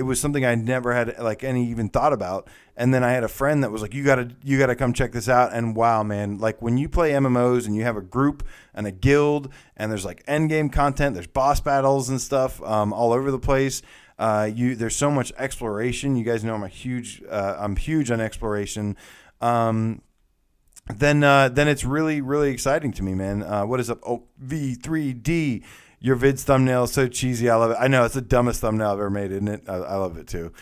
was something I never had like any even thought about. And then I had a friend that was like, you gotta come check this out. And wow, man, like when you play MMOs and you have a group and a guild and there's like end game content, there's boss battles and stuff all over the place. There's so much exploration. You guys know I'm huge on exploration. Then it's really, really exciting to me, man. What is up? Oh, V3D. Your vid's thumbnail is so cheesy. I love it. I know it's the dumbest thumbnail I've ever made, isn't it? I love it too.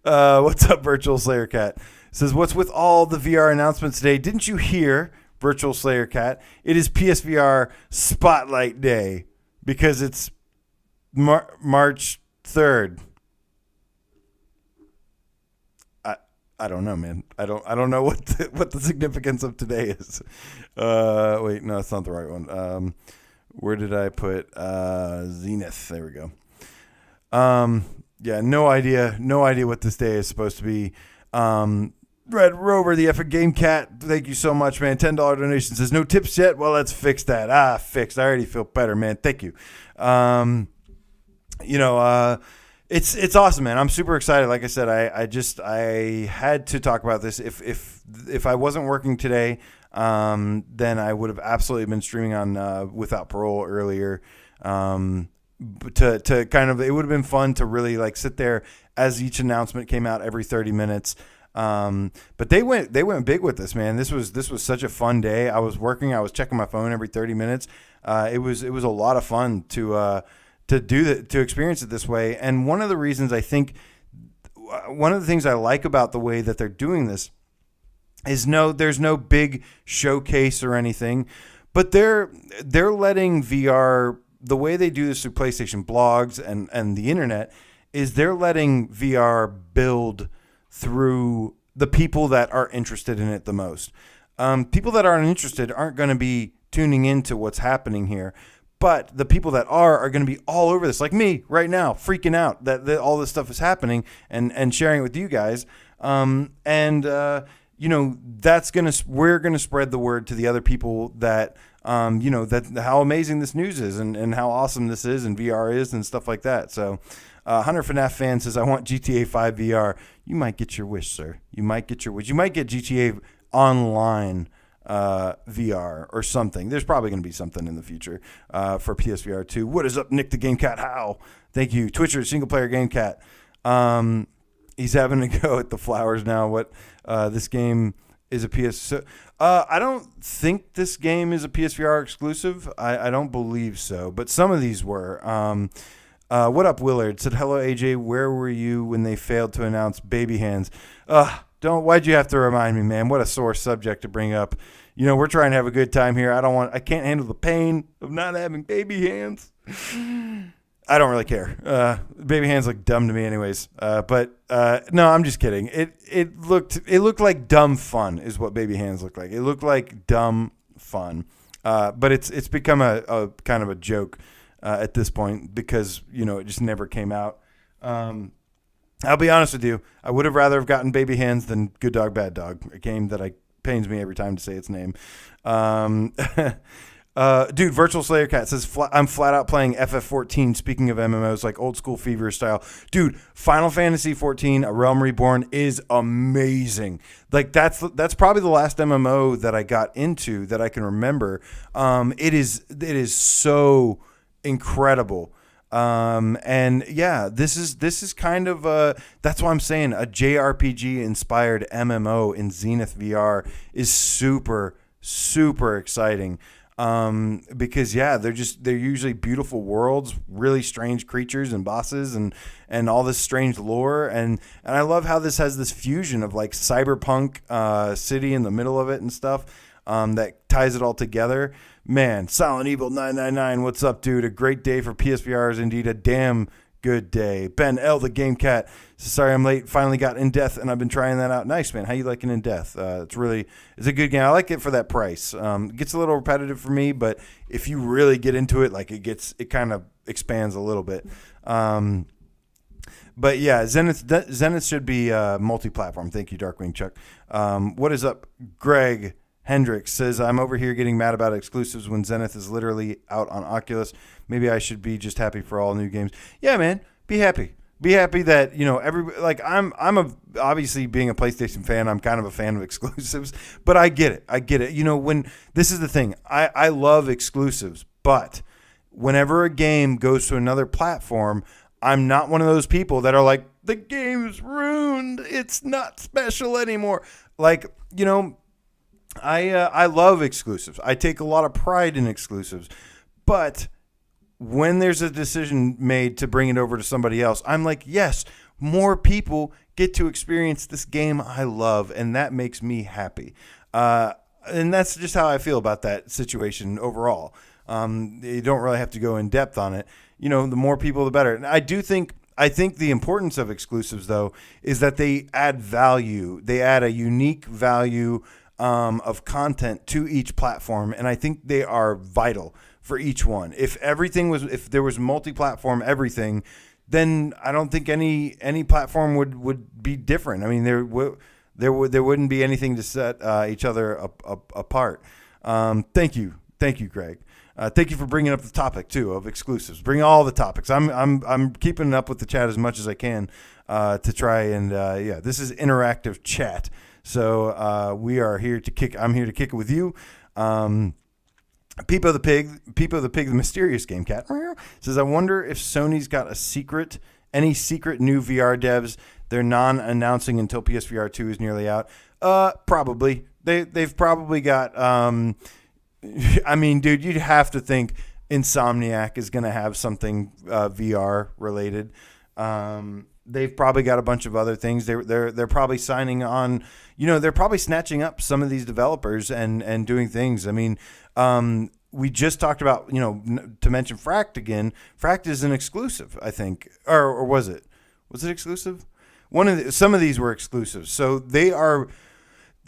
What's up, Virtual Slayer Cat? Says, what's with all the VR announcements today? Didn't you hear, Virtual Slayer Cat? It is PSVR Spotlight Day because it's March 3rd. I don't know, man. I don't know what the significance of today is. Wait, no, it's not the right one. Where did I put Zenith? There we go. Yeah, no idea what this day is supposed to be. Red Rover, the effing Game Cat, thank you so much, man. $10 donation says no tips yet. Well, let's fix that. Fixed. I already feel better, man. Thank you. It's awesome, man. I'm super excited. Like I said, I had to talk about this. If I wasn't working today, then I would have absolutely been streaming on Without Parole earlier. To kind of, it would have been fun to really like sit there as each announcement came out every 30 minutes. But they went big with this, man. This was such a fun day. I was working. I was checking my phone every 30 minutes. It was a lot of fun to do that, to experience it this way. And one of the reasons one of the things I like about the way that they're doing this is there's no big showcase or anything, but they're letting VR, the way they do this through PlayStation blogs and the internet, is they're letting VR build through the people that are interested in it the most. People that aren't interested aren't going to be tuning into what's happening here. But the people that are going to be all over this, like me right now, freaking out that all this stuff is happening and sharing it with you guys. We're going to spread the word to the other people that, that how amazing this news is and how awesome this is and VR is and stuff like that. So, Hunter FNAF fan says, I want GTA 5 VR. You might get your wish, sir. You might get your wish. You might get GTA Online VR or something. There's probably going to be something in the future for PSVR 2. What is up, Nick the Game Cat? How? Thank you. Twitcher, single player Game Cat. He's having to go at the flowers now. What this game is a I don't think this game is a PSVR exclusive. I don't believe so, but some of these were. What up, Willard? Said, hello, AJ. Where were you when they failed to announce baby hands? Why'd you have to remind me, man? What a sore subject to bring up. We're trying to have a good time here. I can't handle the pain of not having baby hands. I don't really care. Baby hands look dumb to me anyways. But no, I'm just kidding. It looked like dumb fun is what baby hands look like. It looked like dumb fun. But it's become a kind of a joke at this point because, it just never came out. I'll be honest with you. I would have rather have gotten Baby Hands than Good Dog, Bad Dog, a game that pains me every time to say its name. Dude, Virtual Slayer Cat says, I'm flat out playing FF14, speaking of MMOs, like old school Fever style. Dude, Final Fantasy 14, A Realm Reborn is amazing. Like, that's probably the last MMO that I got into that I can remember. It is so incredible. And yeah, this is kind of that's why I'm saying a JRPG inspired MMO in Zenith VR is super, super exciting. Because yeah, they're usually beautiful worlds, really strange creatures and bosses and all this strange lore. And I love how this has this fusion of like cyberpunk, city in the middle of it and stuff, that ties it all together. Man, Silent Evil 999, what's up, dude? A great day for PSVR is indeed a damn good day. Ben L, the Game Cat, says, sorry I'm late. Finally got In Death, and I've been trying that out. Nice, man. How you liking In Death? It's a good game. I like it for that price. It gets a little repetitive for me, but if you really get into it, like it kind of expands a little bit. But yeah, Zenith should be multi-platform. Thank you, Darkwing Chuck. What is up, Greg? Hendricks says, I'm over here getting mad about exclusives when Zenith is literally out on Oculus. Maybe I should be just happy for all new games. Yeah, man, be happy. Be happy that, obviously being a PlayStation fan, I'm kind of a fan of exclusives, but I get it. This is the thing, I love exclusives, but whenever a game goes to another platform, I'm not one of those people that are like, the game's ruined. It's not special anymore. I love exclusives. I take a lot of pride in exclusives. But when there's a decision made to bring it over to somebody else, I'm like, yes, more people get to experience this game I love, and that makes me happy. And that's just how I feel about that situation overall. You don't really have to go in depth on it. The more people, the better. And I think the importance of exclusives, though, is that they add value. They add a unique value of content to each platform, and I think they are vital for each one. If there was multi-platform everything, then I don't think any platform would be different. I mean, there wouldn't be anything to set each other apart. Thank you, Greg. Thank you for bringing up the topic too of exclusives. Bring all the topics. I'm keeping up with the chat as much as I can to try and this is interactive chat. So we are here to kick. I'm here to kick it with you. Peepo the Pig, the mysterious Game Cat says, I wonder if Sony's got any secret new VR devs they're non-announcing until PSVR 2 is nearly out. Probably. They've probably got. I mean, dude, you'd have to think Insomniac is going to have something VR related. They've probably got a bunch of other things. They're probably signing on. They're probably snatching up some of these developers and doing things. I mean, we just talked about, to mention Fract again. Fract is an exclusive, I think, or was it? Was it exclusive? Some of these were exclusive. So they are,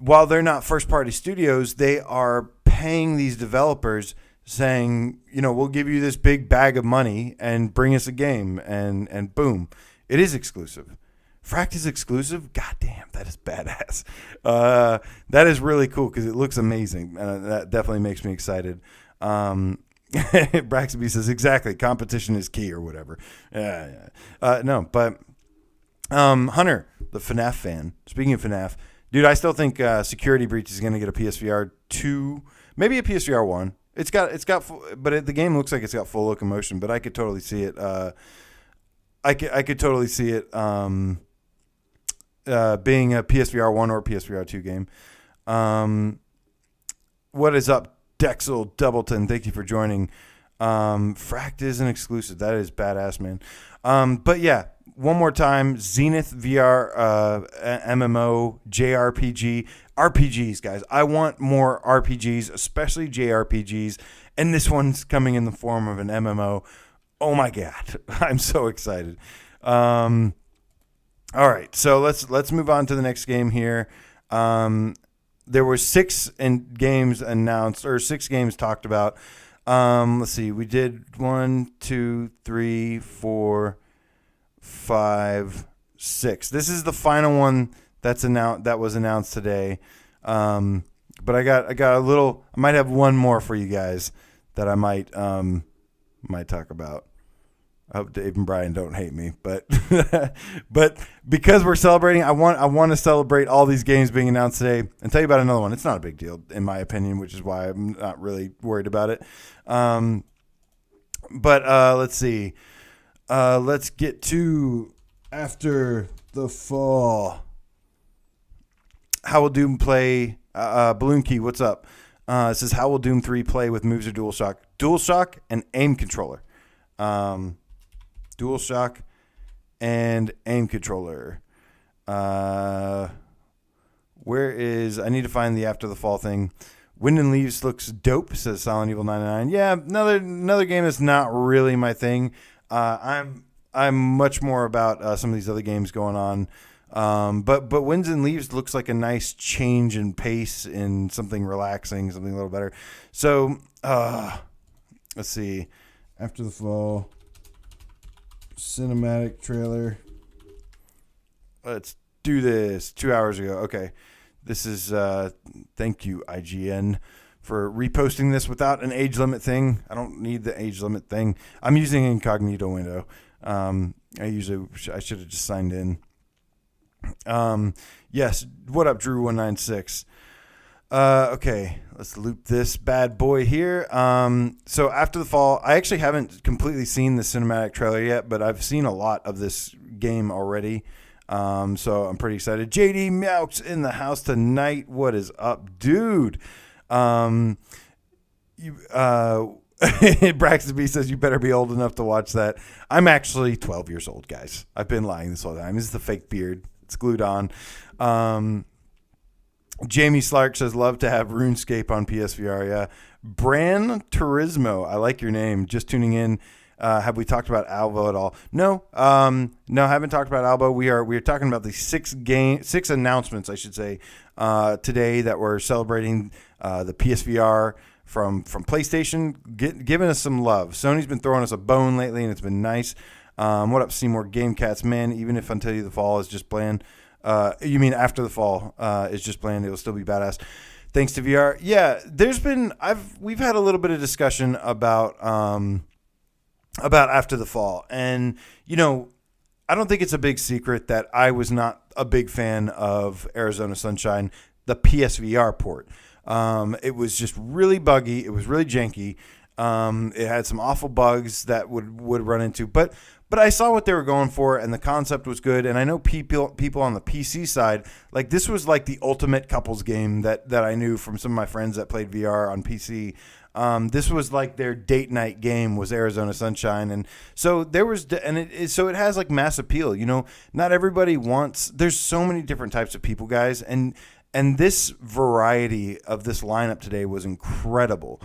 while they're not first party studios, they are paying these developers saying, we'll give you this big bag of money and bring us a game, and boom, it is exclusive. Fract is exclusive? God damn, that is badass. That is really cool because it looks amazing. That definitely makes me excited. Braxby says, exactly, competition is key or whatever. No, but Hunter, the FNAF fan, speaking of FNAF, dude, I still think Security Breach is going to get a PSVR 2, maybe a PSVR 1. It's got, but the game looks like it's got full locomotion. But I could totally see it. I could totally see it being a PSVR 1 or PSVR 2 game. What is up, Dexel Doubleton? Thank you for joining. Fract is an exclusive. That is badass, man. But yeah, one more time, Zenith VR, MMO, JRPG, RPGs, guys. I want more RPGs, especially JRPGs, and this one's coming in the form of an MMO. Oh my God, I'm so excited. All right, so let's move on to the next game here. There were 6 games announced, or 6 games talked about. Let's see, we did 1, 2, 3, 4, 5, 6. This is the final one that was announced today. But I got a little. I might have one more for you guys that I might talk about. I hope Dave and Brian don't hate me, but but because we're celebrating, I want to celebrate all these games being announced today and tell you about another one. It's not a big deal in my opinion, which is why I'm not really worried about it. But let's see. Let's get to After the Fall. How will Doom play? Balloon Key, what's up? It says, how will Doom 3 play with moves or DualShock? DualShock and aim controller. DualShock and aim controller. Where is... I need to find the After the Fall thing. Wind and Leaves looks dope, says Silent Evil 99. Yeah, another game that's not really my thing. I'm much more about some of these other games going on. But Winds and Leaves looks like a nice change in pace in something relaxing, something a little better. So, let's see. After the Fall cinematic trailer. Let's do this. 2 hours ago. Okay. This is, thank you, IGN, for reposting this without an age limit thing. I don't need the age limit thing. I'm using an incognito window. I should have just signed in. Yes. What up, Drew196? Okay, let's loop this bad boy here. So After the Fall, I actually haven't completely seen the cinematic trailer yet, but I've seen a lot of this game already. So I'm pretty excited. JD Meowks in the house tonight. What is up, dude? Braxton B says you better be old enough to watch that. I'm actually 12 years old, guys. I've been lying this whole time. This is the fake beard. It's glued on. Jamie Slark says, love to have RuneScape on PSVR. Yeah. Bran Turismo. I like your name. Just tuning in. Have we talked about Albo at all? No. No, haven't talked about Albo. We are talking about the 6 announcements, I should say, today that we're celebrating the PSVR from PlayStation, giving us some love. Sony's been throwing us a bone lately, and it's been nice. What up, Seymour Game Cats? Man, even if Until the Fall is just bland. You mean After the Fall is just bland, it'll still be badass. Thanks to VR. Yeah, we've had a little bit of discussion about After the Fall. And, I don't think it's a big secret that I was not a big fan of Arizona Sunshine, the PSVR port. It was just really buggy. It was really janky. It had some awful bugs that would run into. But I saw what they were going for, and the concept was good. And I know people on the PC side, like this was like the ultimate couples game that I knew from some of my friends that played VR on PC. This was like their date night game was Arizona Sunshine. And so so it has like mass appeal, not everybody wants, there's so many different types of people, guys. And this variety of this lineup today was incredible.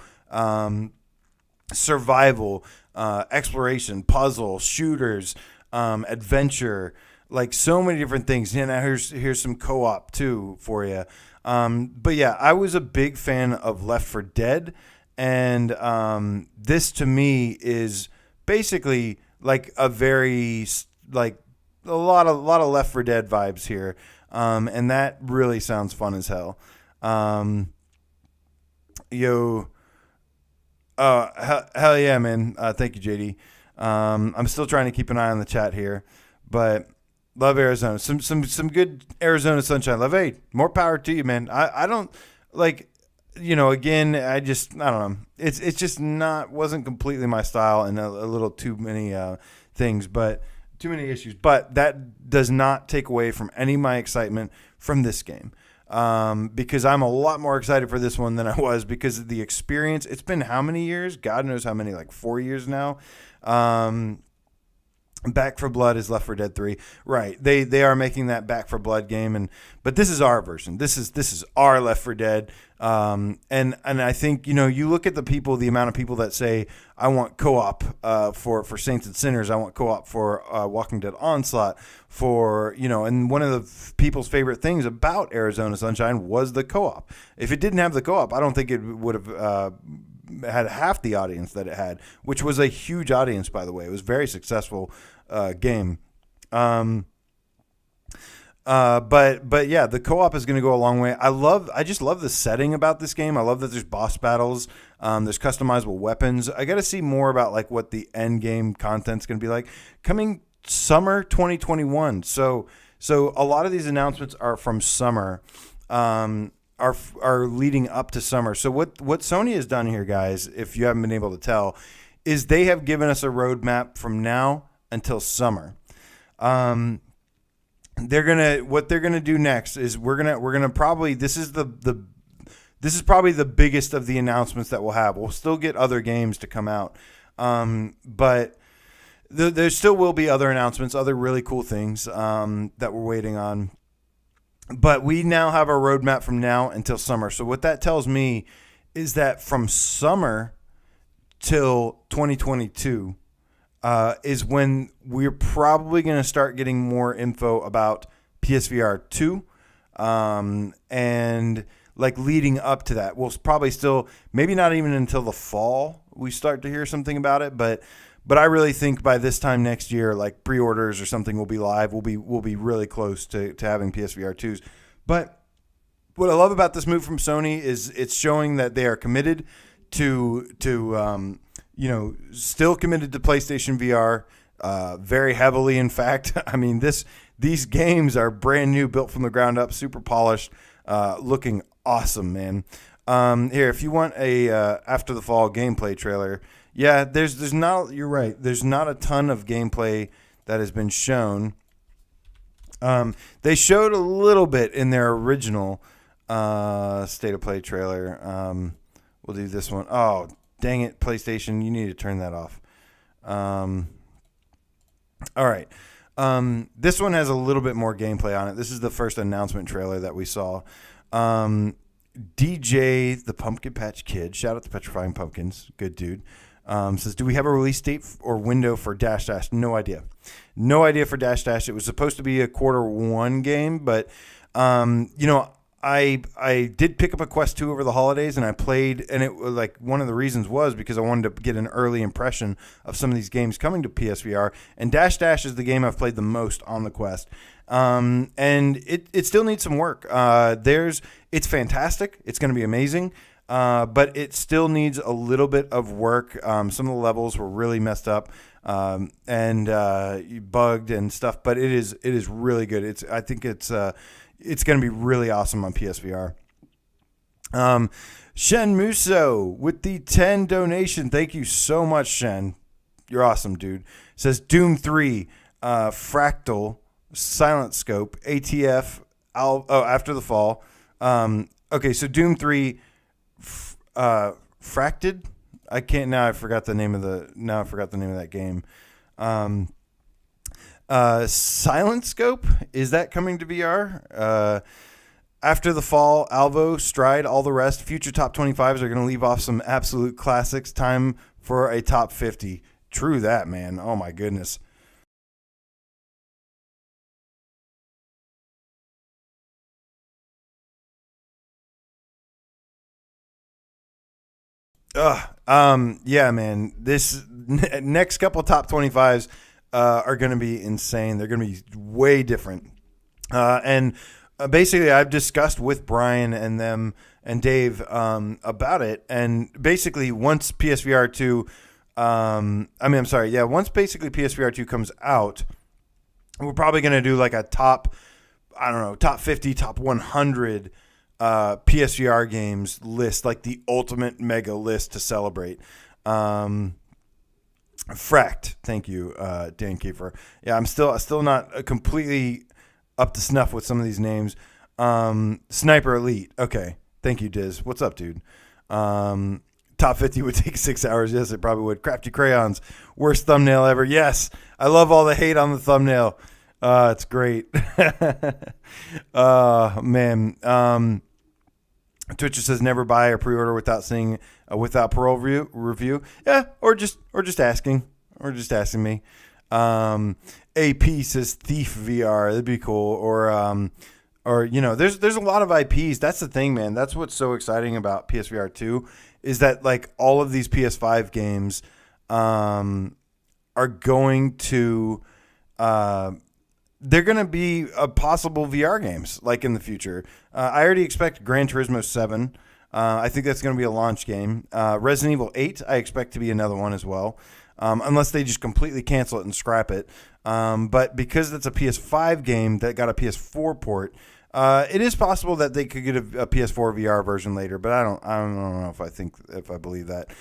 Survival, exploration, puzzle, shooters, adventure, like so many different things. And here's some co-op too for you. But yeah, I was a big fan of Left 4 Dead, and this to me is basically like a very like a lot of Left 4 Dead vibes here, and that really sounds fun as hell. Hell yeah, man! Thank you, JD. I'm still trying to keep an eye on the chat here, but love Arizona. Some good Arizona sunshine. Love, hey, more power to you, man. I don't like, again, I don't know. It's just wasn't completely my style, and a little too many things, but too many issues. But that does not take away from any of my excitement from this game. Because I'm a lot more excited for this one than I was because of the experience. It's been how many years? God knows how many, like 4 years now. Back 4 Blood is Left 4 Dead 3. Right. They are making that Back 4 Blood game, but this is our version. This is our Left 4 Dead. And I think, you look at the amount of people that say, I want co-op for Saints and Sinners. I want co-op for Walking Dead Onslaught, and one of the people's favorite things about Arizona Sunshine was the co-op. If it didn't have the co-op, I don't think it would have had half the audience that it had, which was a huge audience, by the way. It was a very successful game. But yeah, the co-op is going to go a long way. I just love the setting about this game. I love that there's boss battles. There's customizable weapons. I got to see more about like what the end game content's going to be like coming summer 2021. So a lot of these announcements are from summer. Are leading up to summer. So what Sony has done here, guys, if you haven't been able to tell, is they have given us a roadmap from now until summer. What they're gonna do next is we're gonna probably this is probably the biggest of the announcements that we'll have. We'll still get other games to come out, but there still will be other announcements, other really cool things that we're waiting on. But we now have our roadmap from now until summer. So what that tells me is that from summer till 2022 is when we're probably going to start getting more info about PSVR 2. And like leading up to that, we'll probably still, maybe not even until the fall, we start to hear something about it. But I really think by this time next year, like pre-orders or something will be live. We'll be really close to having PSVR 2s. But what I love about this move from Sony is it's showing that they are committed to still committed to PlayStation VR, very heavily. In fact, I mean these games are brand new, built from the ground up, super polished, looking awesome, man. Here, if you want a after the fall gameplay trailer. Yeah, there's not. You're right. There's not a ton of gameplay that has been shown. They showed a little bit in their original state of play trailer. We'll do this one. Oh, dang it, PlayStation! You need to turn that off. All right. This one has a little bit more gameplay on it. This is the first announcement trailer that we saw. DJ the Pumpkin Patch Kid. Shout out to Petrifying Pumpkins. Good dude. Says, do we have a release date or window for Dash Dash? No idea. No idea for Dash Dash. It was supposed to be a Q1 game, but, I did pick up a Quest 2 over the holidays, and I played, and it was like one of the reasons was because I wanted to get an early impression of some of these games coming to PSVR, and Dash Dash is the game I've played the most on the Quest. And it still needs some work. It's fantastic. It's going to be amazing. But it still needs a little bit of work. Some of the levels were really messed up and bugged and stuff. But it is really good. I think it's going to be really awesome on PSVR. Shen Muso with the 10 donation. Thank you so much, Shen. You're awesome, dude. Says Doom 3, Fractal, Silent Scope, ATF. After the fall. Okay, so Doom 3. Fracted. I can't now. I forgot the name of that game. Silent Scope, is that coming to VR? After the fall, Alvo, Stride, all the rest. Future top 25s are going to leave off some absolute classics. Time for a top 50. True that, man. Oh my goodness. Yeah, man. This next couple top 25s are going to be insane. They're going to be way different. And basically, I've discussed with Brian and them and Dave about it. And basically, once PSVR 2, once basically PSVR 2 comes out, we're probably going to do like a top, I don't know, top 50, top 100 PSVR games list, like the ultimate mega list to celebrate. Fracked, thank you, Dan Kiefer. Yeah, I'm still not completely up to snuff with some of these names. Sniper Elite, okay, thank you, Diz. What's up, dude? Top 50 would take 6 hours. Yes, it probably would. Crafty Crayons, worst thumbnail ever. Yes, I love all the hate on the thumbnail. It's great. Man. Twitcher says never buy or pre-order without seeing without parole review. Yeah, or just asking me. AP says Thief VR. That'd be cool. Or there's a lot of IPs. That's the thing, man. That's what's so exciting about PSVR 2 is that like all of these PS5 games are going to they're going to be possible VR games like in the future. I already expect Gran Turismo 7. I think that's going to be a launch game. Resident Evil 8, I expect to be another one as well, unless they just completely cancel it and scrap it. But because it's a PS5 game that got a PS4 port, it is possible that they could get a PS4 VR version later. But I don't know if I believe that.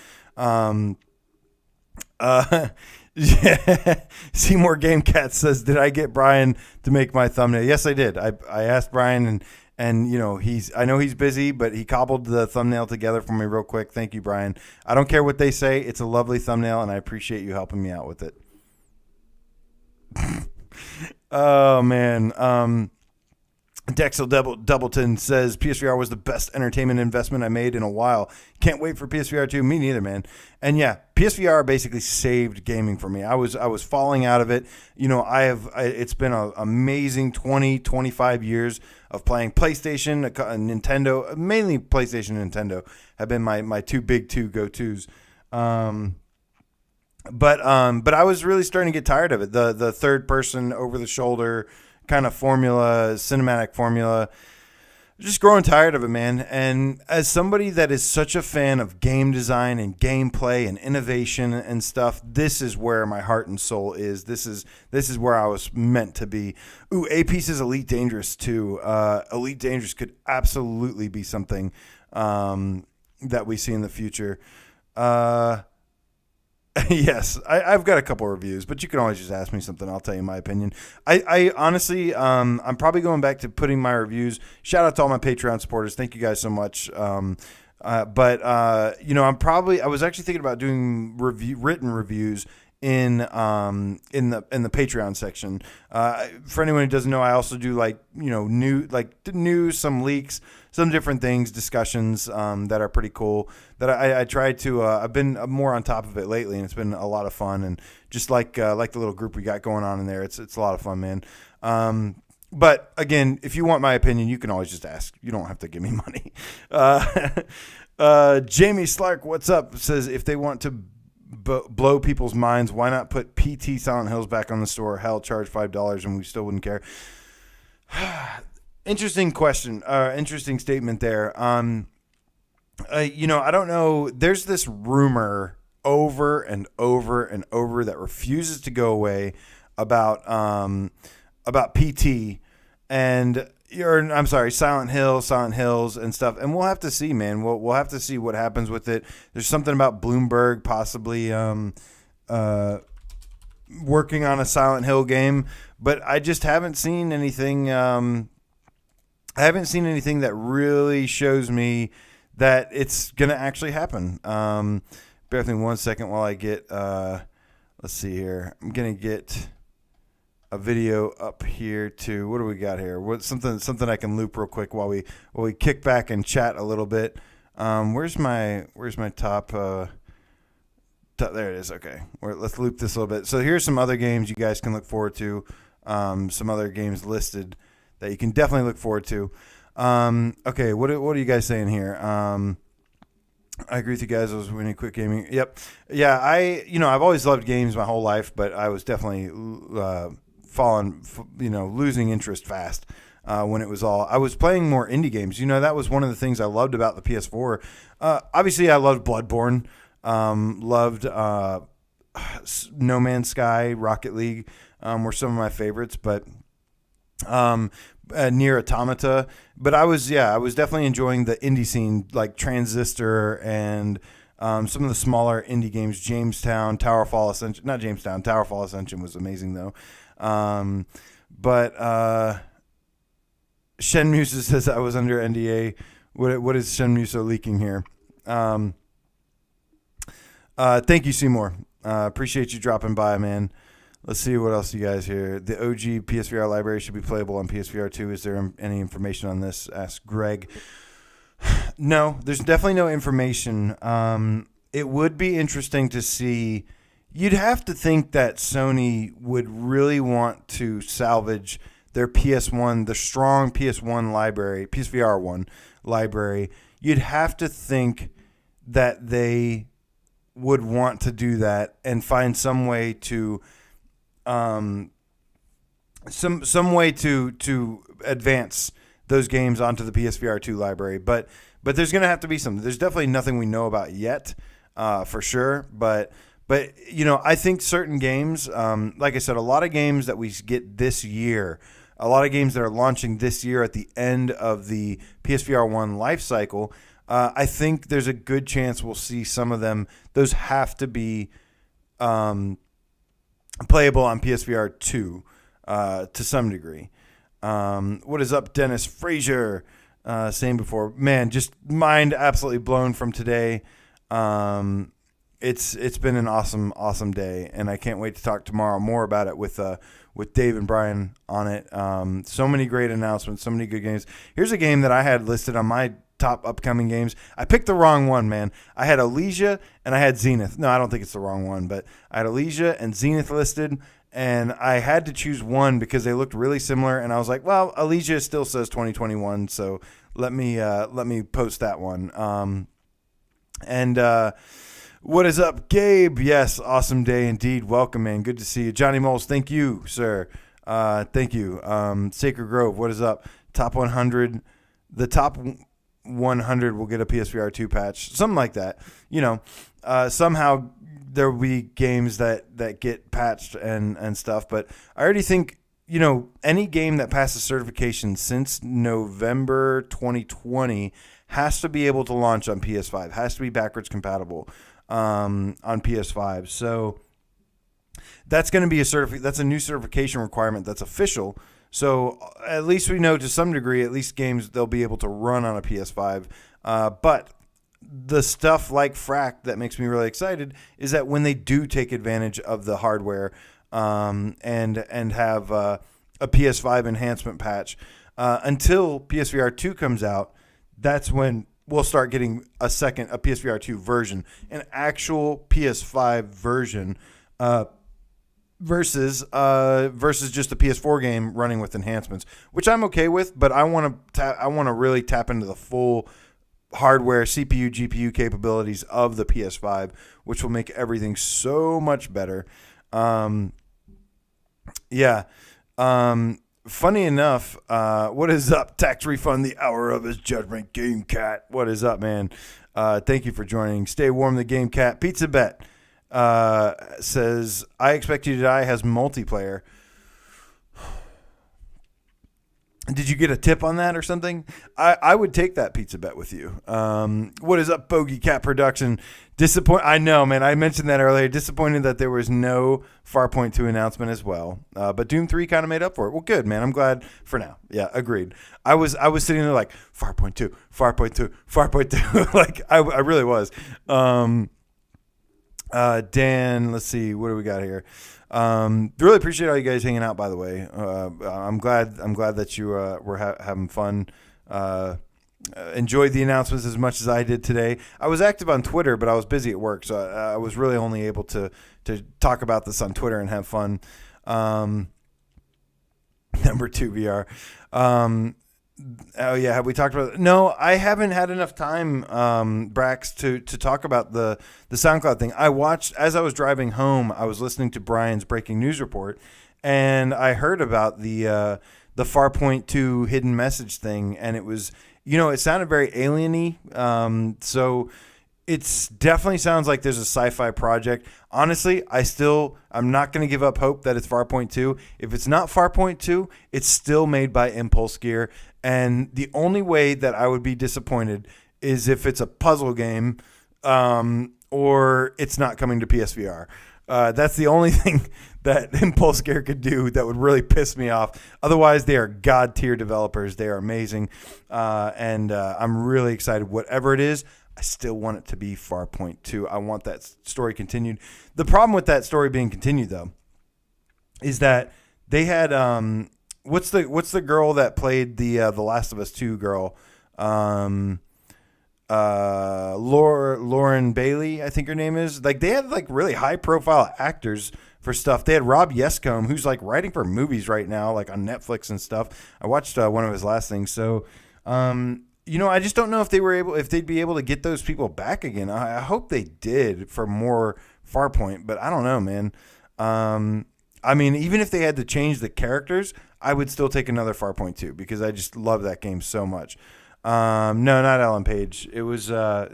Yeah. Seymour Game Cat says, "Did I get Brian to make my thumbnail?" Yes, I did. I asked Brian, and I know he's busy, but he cobbled the thumbnail together for me real quick. Thank you, Brian. I don't care what they say; it's a lovely thumbnail, and I appreciate you helping me out with it. Oh man. Dexel Doubleton says PSVR was the best entertainment investment I made in a while. Can't wait for PSVR 2. Me neither, man. And yeah, PSVR basically saved gaming for me. I was falling out of it. It's been an amazing 20-25 years of playing PlayStation, Nintendo, mainly PlayStation and Nintendo have been my two go-tos. But I was really starting to get tired of it. The third person over the shoulder kind of formula, cinematic formula, just growing tired of it, man. And as somebody that is such a fan of game design and gameplay and innovation and stuff, this is where my heart and soul is. This is where I was meant to be. Ooh, AP says Elite Dangerous too. Elite Dangerous could absolutely be something that we see in the future. Yes, I've got a couple of reviews, but you can always just ask me something. I'll tell you my opinion. I honestly, I'm probably going back to putting my reviews. Shout out to all my Patreon supporters. Thank you guys so much. I was actually thinking about doing written reviews in the Patreon section. For anyone who doesn't know, I also do news, some leaks, some different things, discussions that are pretty cool. That I try to. I've been more on top of it lately, and it's been a lot of fun. And just like the little group we got going on in there, it's a lot of fun, man. But again, if you want my opinion, you can always just ask. You don't have to give me money. Jamie Slark, what's up? Says if they want to blow people's minds, why not put PT Silent Hills back on the store? Hell, charge $5 and we still wouldn't care. Interesting question. Interesting statement there. I don't know. There's this rumor over and over and over that refuses to go away about PT and Silent Hills and stuff. And we'll have to see, man. We'll have to see what happens with it. There's something about Bloomberg possibly working on a Silent Hill game, but I just haven't seen anything. I haven't seen anything that really shows me that it's gonna actually happen. Bear with me 1 second while I get. Let's see here. I'm gonna get a video up here too. What do we got here? What something I can loop real quick while we kick back and chat a little bit. Where's my top? There it is. Okay, let's loop this a little bit. So here's some other games you guys can look forward to. Some other games listed that you can definitely look forward to. Okay, what are you guys saying here? I agree with you guys. I was winning quick gaming. Yep. Yeah. I've always loved games my whole life, but I was definitely losing interest fast when it was all. I was playing more indie games. That was one of the things I loved about the PS4. Obviously, I loved Bloodborne. Loved No Man's Sky, Rocket League were some of my favorites, but Near Automata. But I was definitely enjoying the indie scene, like Transistor and some of the smaller indie games. Towerfall Ascension was amazing though. But Shenmue says I was under NDA. What is Shenmue so leaking here? Thank you, Seymour. Appreciate you dropping by, man. Let's see what else you guys here. The OG PSVR library should be playable on PSVR 2. Is there any information on this? Asked Greg. No, there's definitely no information. It would be interesting to see. You'd have to think that Sony would really want to salvage their PS1, the strong PS1 library, PSVR 1 library. You'd have to think that they would want to do that and find some way to some way to advance those games onto the PSVR 2 library. But there's going to have to be something. There's definitely nothing we know about yet, for sure. But I think certain games, like I said, a lot of games that we get this year, a lot of games that are launching this year at the end of the PSVR 1 life cycle, I think there's a good chance we'll see some of them. Those have to be playable on PSVR 2 to some degree. What is up, Dennis Frazier? Same before. Man, just mind absolutely blown from today. It's been an awesome day, and I can't wait to talk tomorrow more about it with Dave and Brian on it. So many great announcements, so many good games. Here's a game that I had listed on my top upcoming games. I picked the wrong one, man. I had Elysia and I had Zenith. No, I don't think it's the wrong one, but I had Elysia and Zenith listed, and I had to choose one because they looked really similar, and I was like, well, Elysia still says 2021, so let me post that one. What is up, Gabe? Yes, awesome day indeed. Welcome, man. Good to see you. Johnny Moles, thank you, sir. Thank you. Sacred Grove, what is up? Top 100. The top 100 will get a PSVR 2 patch. Something like that. Somehow there will be games that get patched and stuff. But I already think, any game that passes certification since November 2020 has to be able to launch on PS5. Has to be backwards compatible on PS5. So that's going to be that's a new certification requirement that's official. So at least we know to some degree, at least games they'll be able to run on a PS5. But the stuff like Frack that makes me really excited is that when they do take advantage of the hardware and have a Ps5 enhancement patch, until PSVR 2 comes out, that's when we'll start getting a PSVR 2 version, an actual PS5 version, versus just a PS4 game running with enhancements, which I'm okay with. But I want to really tap into the full hardware, CPU, GPU capabilities of the PS5, which will make everything so much better. Funny enough, what is up? Tax refund, the hour of his judgment. Game Cat, what is up, man? Thank you for joining. Stay warm, the Game Cat. Pizza Bet says, I Expect You to Die has multiplayer. Did you get a tip on that or something? I would take that pizza bet with you. What is up, Bogey Cat Production? I know, man. I mentioned that earlier. Disappointed that there was no Farpoint 2 announcement as well. But Doom 3 kind of made up for it. Well, good, man. I'm glad for now. Yeah, agreed. I was sitting there like, Farpoint 2, Farpoint 2, Farpoint 2. Like, I really was. Dan, let's see. What do we got here? Really appreciate all you guys hanging out, by the way. I'm glad that you were having fun. Enjoyed the announcements as much as I did today. I was active on Twitter, but I was busy at work, so I was really only able to talk about this on Twitter and have fun. Number 2 VR. Oh yeah, have we talked about it? No, I haven't had enough time, Brax, to talk about the SoundCloud thing. I watched as I was driving home. I was listening to Brian's breaking news report, and I heard about the Farpoint 2 hidden message thing, and it was, it sounded very alien-y. So it's definitely sounds like there's a sci-fi project. Honestly, I'm not going to give up hope that it's Farpoint 2. If it's not Farpoint 2, it's still made by Impulse Gear. And the only way that I would be disappointed is if it's a puzzle game, or it's not coming to PSVR. That's the only thing that Impulse Gear could do that would really piss me off. Otherwise, they are god tier developers. They are amazing. And I'm really excited. Whatever it is, I still want it to be Farpoint 2. I want that story continued. The problem with that story being continued, though, is that they had what's the girl that played the Last of Us 2 girl, Lauren Bailey, I think her name is. Like, they had like really high profile actors for stuff. They had Rob Yescombe, who's like writing for movies right now, like on Netflix and stuff. I watched one of his last things, so. I just don't know if they'd be able to get those people back again. I hope they did for more Farpoint, but I don't know, man. I mean, even if they had to change the characters, I would still take another Farpoint 2 because I just love that game so much. No, not Ellen Page. It was, I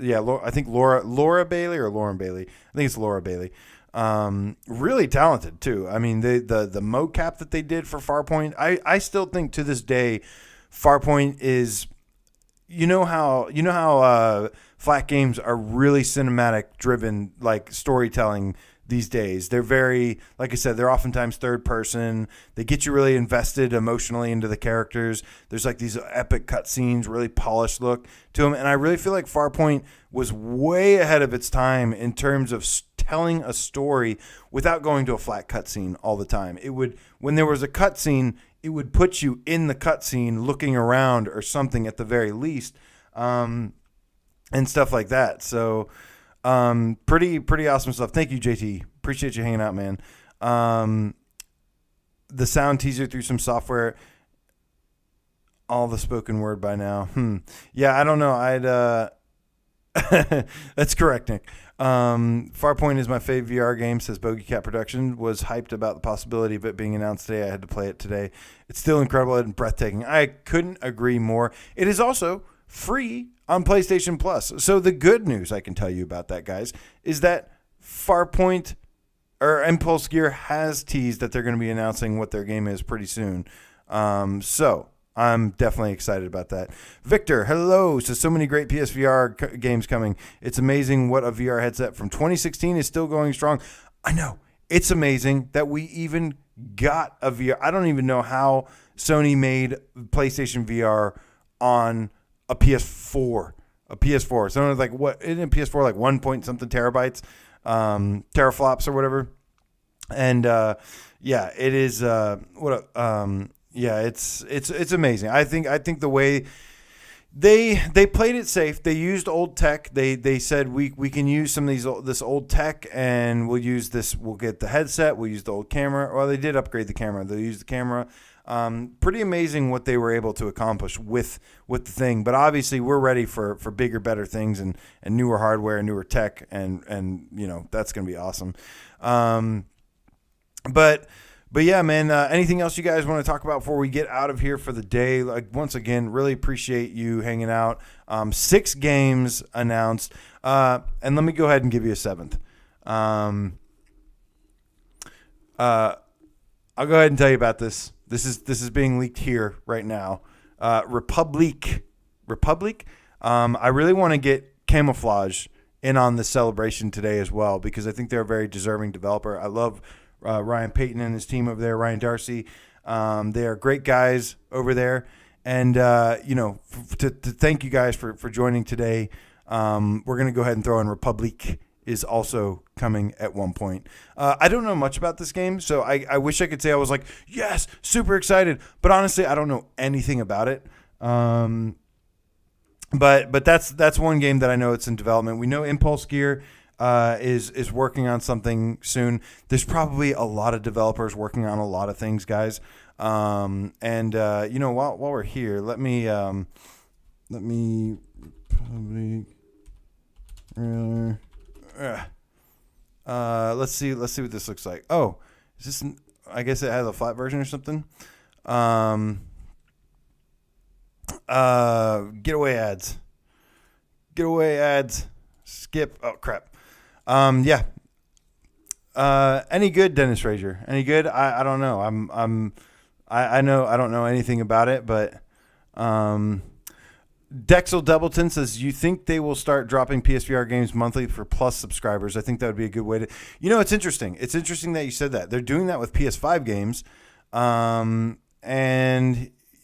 think Laura Bailey or Lauren Bailey. I think it's Laura Bailey. Really talented too. I mean, the mocap that they did for Farpoint, I still think to this day, Farpoint is. You know how flat games are really cinematic driven, like storytelling these days. They're very, like I said, they're oftentimes third person. They get you really invested emotionally into the characters. There's like these epic cutscenes, really polished look to them. And I really feel like Farpoint was way ahead of its time in terms of telling a story without going to a flat cutscene all the time. When there was a cutscene, it would put you in the cutscene looking around or something at the very least, and stuff like that. So pretty awesome stuff. Thank you, JT. Appreciate you hanging out, man. The sound teaser through some software, all the spoken word by now. Yeah, I don't know. That's correct, Nick. Farpoint is my fave VR game, says Bogey Cat Production. Was hyped about the possibility of it being announced today. I had to play it today. It's still incredible and breathtaking. I couldn't agree more. It is also free on PlayStation Plus. So the good news I can tell you about that, guys, is that Farpoint or Impulse Gear has teased that they're going to be announcing what their game is pretty soon. So I'm definitely excited about that. Victor, hello. So many great PSVR games coming. It's amazing what a VR headset from 2016 is still going strong. I know. It's amazing that we even got a VR. I don't even know how Sony made PlayStation VR on a PS4. So it's like, what, isn't PS4 like 1 point something terabytes, teraflops or whatever? And yeah, it is yeah, it's amazing. I think the way they played it safe. They used old tech. They said we can use some of this old tech, and we'll use this. We'll get the headset. We'll use the old camera. Well, they did upgrade the camera. They used the camera. Pretty amazing what they were able to accomplish with the thing. But obviously, we're ready for bigger, better things and newer hardware and newer tech, and that's gonna be awesome. But yeah, man, anything else you guys want to talk about before we get out of here for the day? Like, once again, really appreciate you hanging out. 6 games announced. And let me go ahead and give you a 7th. I'll go ahead and tell you about this. This is being leaked here right now. Republic. I really want to get Camouflage in on the celebration today as well, because I think they're a very deserving developer. I love Ryan Payton and his team over there, Ryan Darcy. They are great guys over there. And, to thank you guys for joining today, we're going to go ahead and throw in Republic is also coming at one point. I don't know much about this game, so I wish I could say I was like, yes, super excited. But honestly, I don't know anything about it. But that's one game that I know it's in development. We know Impulse Gear is working on something soon. There's probably a lot of developers working on a lot of things, guys. While we're here, let me public let's see what this looks like. Oh, is this? I guess it has a flat version or something. Getaway ads. Skip. Oh crap. Yeah. Any good, Dennis Frazier? Any good? I don't know. I know I don't know anything about it, but Dexel Doubleton says, you think they will start dropping PSVR games monthly for Plus subscribers? I think that would be a good way to... it's interesting. It's interesting that you said that. They're doing that with PS5 games, and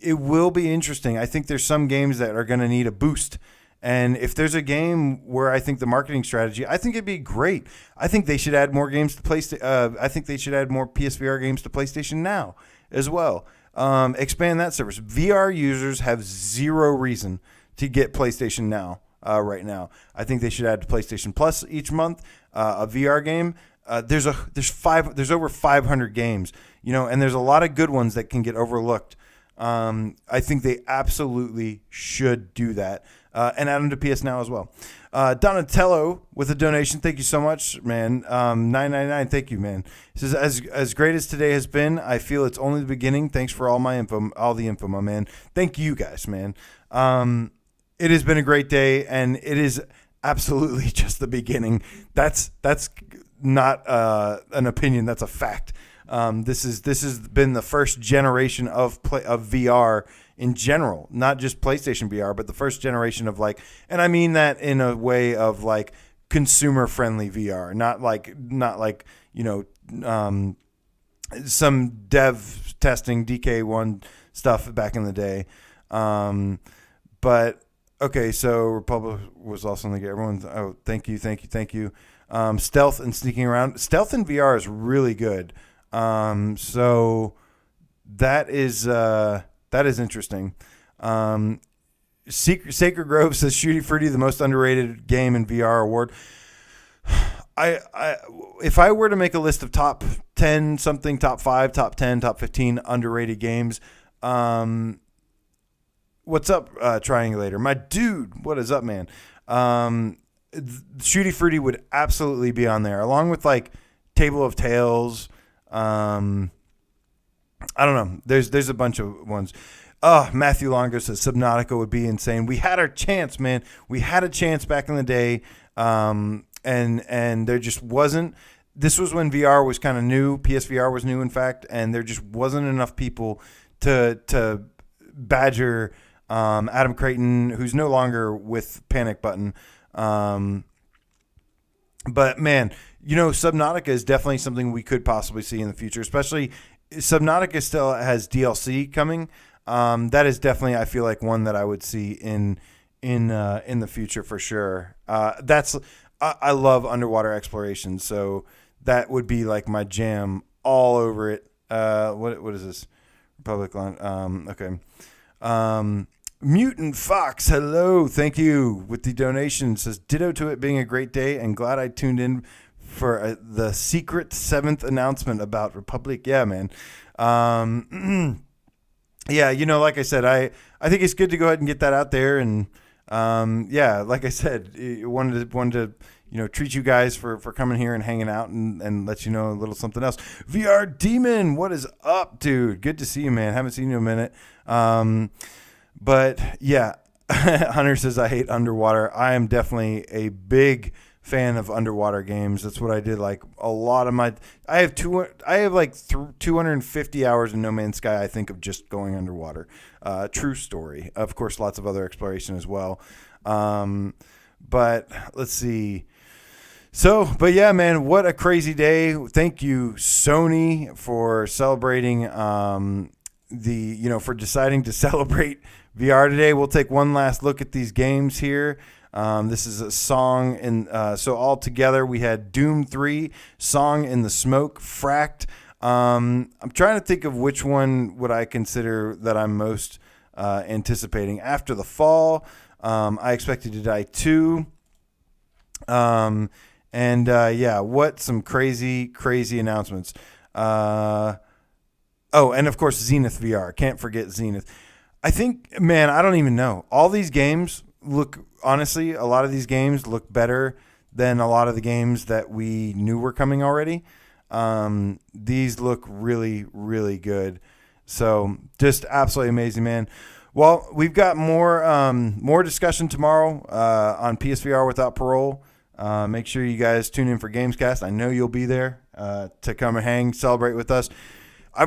it will be interesting. I think there's some games that are going to need a boost. And if there's a game where I think the marketing strategy, I think it'd be great. I think they should add more games to PlayStation. I think they should add more PSVR games to PlayStation Now as well. Expand that service. VR users have zero reason to get PlayStation Now right now. I think they should add to PlayStation Plus each month a VR game. There's over 500 games, and there's a lot of good ones that can get overlooked. I think they absolutely should do that. And add them to PS Now as well. Donatello with a donation. Thank you so much, man. 999. Thank you, man. He says, as great as today has been, I feel it's only the beginning. Thanks for all the info, my man. Thank you guys, man. It has been a great day, and it is absolutely just the beginning. That's not an opinion. That's a fact. This has been the first generation of VR in general, not just PlayStation VR, but the first generation of and I mean that in a way of consumer friendly VR, not like some dev testing DK1 stuff back in the day. But okay, so Republic was also in the game. Everyone's thank you. Stealth and sneaking around. Stealth in VR is really good. So that is interesting. Sacred Grove says Shooty Fruity, the most underrated game in VR award. If I were to make a list of top 10 something, top 5, top 10, top 15 underrated games, what's up, Triangulator? My dude, what is up, man? Shooty Fruity would absolutely be on there, along with Table of Tales. I don't know. There's a bunch of ones. Matthew Longo says Subnautica would be insane. We had our chance, man. We had a chance back in the day, and there just wasn't. This was when VR was kind of new. PSVR was new, in fact, and there just wasn't enough people to badger Adam Creighton, who's no longer with Panic Button. But man, Subnautica is definitely something we could possibly see in the future, especially Subnautica still has DLC coming. That is definitely, I feel like, one that I would see in the future for sure. I love underwater exploration, so that would be my jam all over it. What is this? Republic Line. Okay. Mutant Fox, hello, thank you with the donation. Says ditto to it being a great day and glad I tuned in for the secret 7th announcement about Republic. Yeah, man. Yeah, like I said, I think it's good to go ahead and get that out there. And yeah, like I said, wanted to treat you guys for coming here and hanging out and let you know a little something else. VR Demon, what is up, dude? Good to see you, man. Haven't seen you in a minute. But yeah, Hunter says I hate underwater. I am definitely a big fan of underwater games. That's what I did a lot of my. I have 250 hours in No Man's Sky. I think of just going underwater. True story. Of course, lots of other exploration as well. But let's see. But yeah, man, what a crazy day. Thank you, Sony, for celebrating for deciding to celebrate VR today. We'll take one last look at these games here. This is a song, so all together we had Doom 3, Song in the Smoke, Fracked. I'm trying to think of which one would I consider that I'm most anticipating. After the Fall, I Expected to Die 2. Yeah, what some crazy announcements. Oh, and of course, Zenith VR. Can't forget Zenith. I think, man, I don't even know. All these games honestly, a lot of these games look better than a lot of the games that we knew were coming already. These look really, really good. So just absolutely amazing, man. Well, we've got more discussion tomorrow on PSVR Without Parole. Make sure you guys tune in for Gamescast. I know you'll be there to come and hang, celebrate with us. I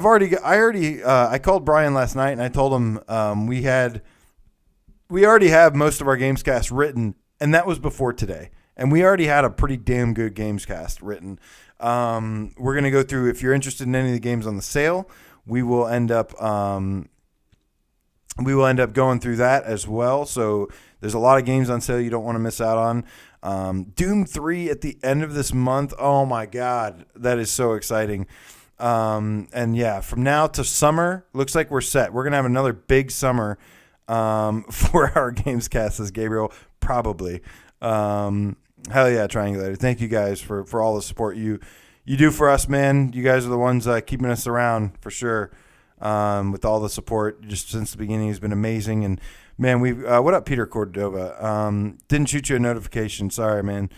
called Brian last night and I told him we already have most of our Gamescast written, and that was before today. And we already had a pretty damn good Gamescast written. We're gonna go through. If you're interested in any of the games on the sale, we will end up going through that as well. So there's a lot of games on sale you don't want to miss out on. Doom 3 at the end of this month. Oh my God, that is so exciting. And yeah, from now to summer, looks like we're set. We're going to have another big summer for our Gamescast, says Gabriel, probably. Hell yeah, Triangulator. Thank you guys for all the support you do for us, man. You guys are the ones keeping us around for sure. With all the support just since the beginning has been amazing. And man, what up, Peter Cordova? Didn't shoot you a notification. Sorry, man.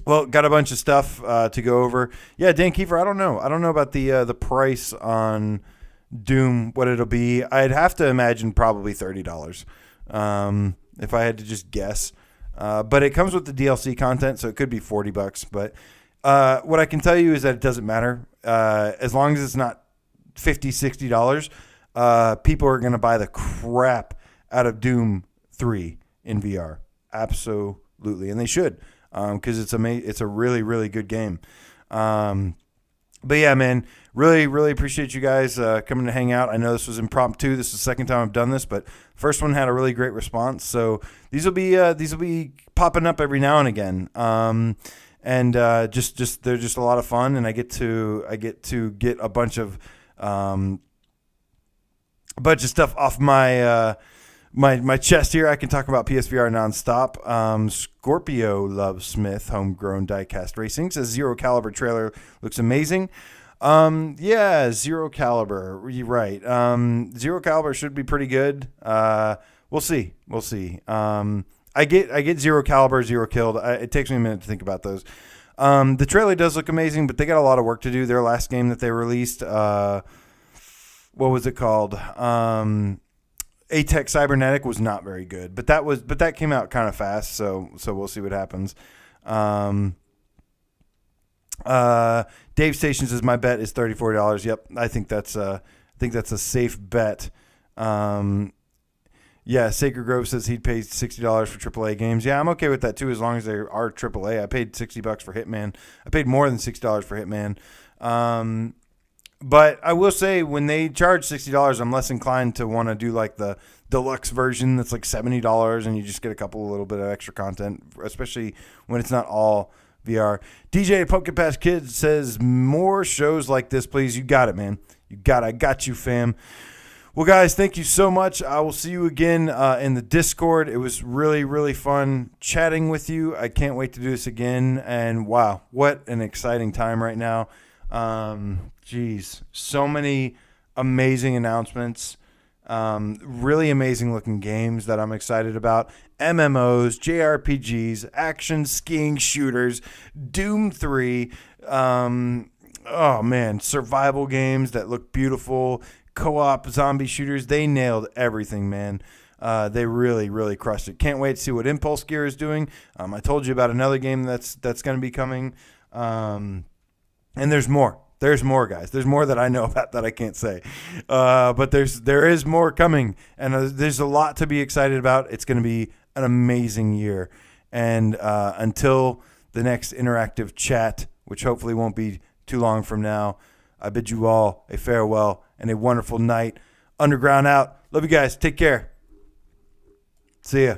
Well, got a bunch of stuff to go over. Yeah, Dan Kiefer, I don't know. I don't know about the price on Doom, what it'll be. I'd have to imagine probably $30 if I had to just guess. But it comes with the DLC content, so it could be $40. But what I can tell you is that it doesn't matter. As long as it's not $50, $60, people are going to buy the crap out of Doom 3 in VR. Absolutely. And they should. Because it's a really, really good game. But yeah, man, really, really appreciate you guys coming to hang out. I know this was impromptu. This is the second time I've done this, but first one had a really great response. So these will be popping up every now and again. And just they're just a lot of fun, and I get to get a bunch of stuff off my chest here. I can talk about PSVR nonstop. Scorpio Love Smith, homegrown diecast racing, says Zero Caliber trailer looks amazing. Yeah, Zero Caliber. You're right. Zero Caliber should be pretty good. We'll see. I get Zero Caliber, Zero Killed. It takes me a minute to think about those. The trailer does look amazing, but they got a lot of work to do. Their last game that they released, what was it called? A-Tech Cybernetic was not very good, but that came out kind of fast, so we'll see what happens. Dave Station says my bet is $34. Yep, I think that's a safe bet. Yeah, Sacred Grove says he'd pay $60 for AAA games. Yeah, I'm okay with that too, as long as they are AAA. I paid $60 for Hitman. I paid more than $60 for Hitman. But I will say, when they charge $60, I'm less inclined to want to do like the deluxe version that's like $70 and you just get a little bit of extra content, especially when it's not all VR. DJ Pumpkin Patch Kids says more shows like this, please. You got it, man. I got you, fam. Well, guys, thank you so much. I will see you again in the Discord. It was really, really fun chatting with you. I can't wait to do this again. And wow, what an exciting time right now. Geez, so many amazing announcements, really amazing looking games that I'm excited about. MMOs, JRPGs, action skiing shooters, Doom 3, oh man, survival games that look beautiful, co-op zombie shooters. They nailed everything, man. They really, really crushed it. Can't wait to see what Impulse Gear is doing. I told you about another game that's going to be coming. And there's more. There's more, guys. There's more that I know about that I can't say. But there is more coming. And there's a lot to be excited about. It's going to be an amazing year. And until the next interactive chat, which hopefully won't be too long from now, I bid you all a farewell and a wonderful night. Underground out. Love you guys. Take care. See ya.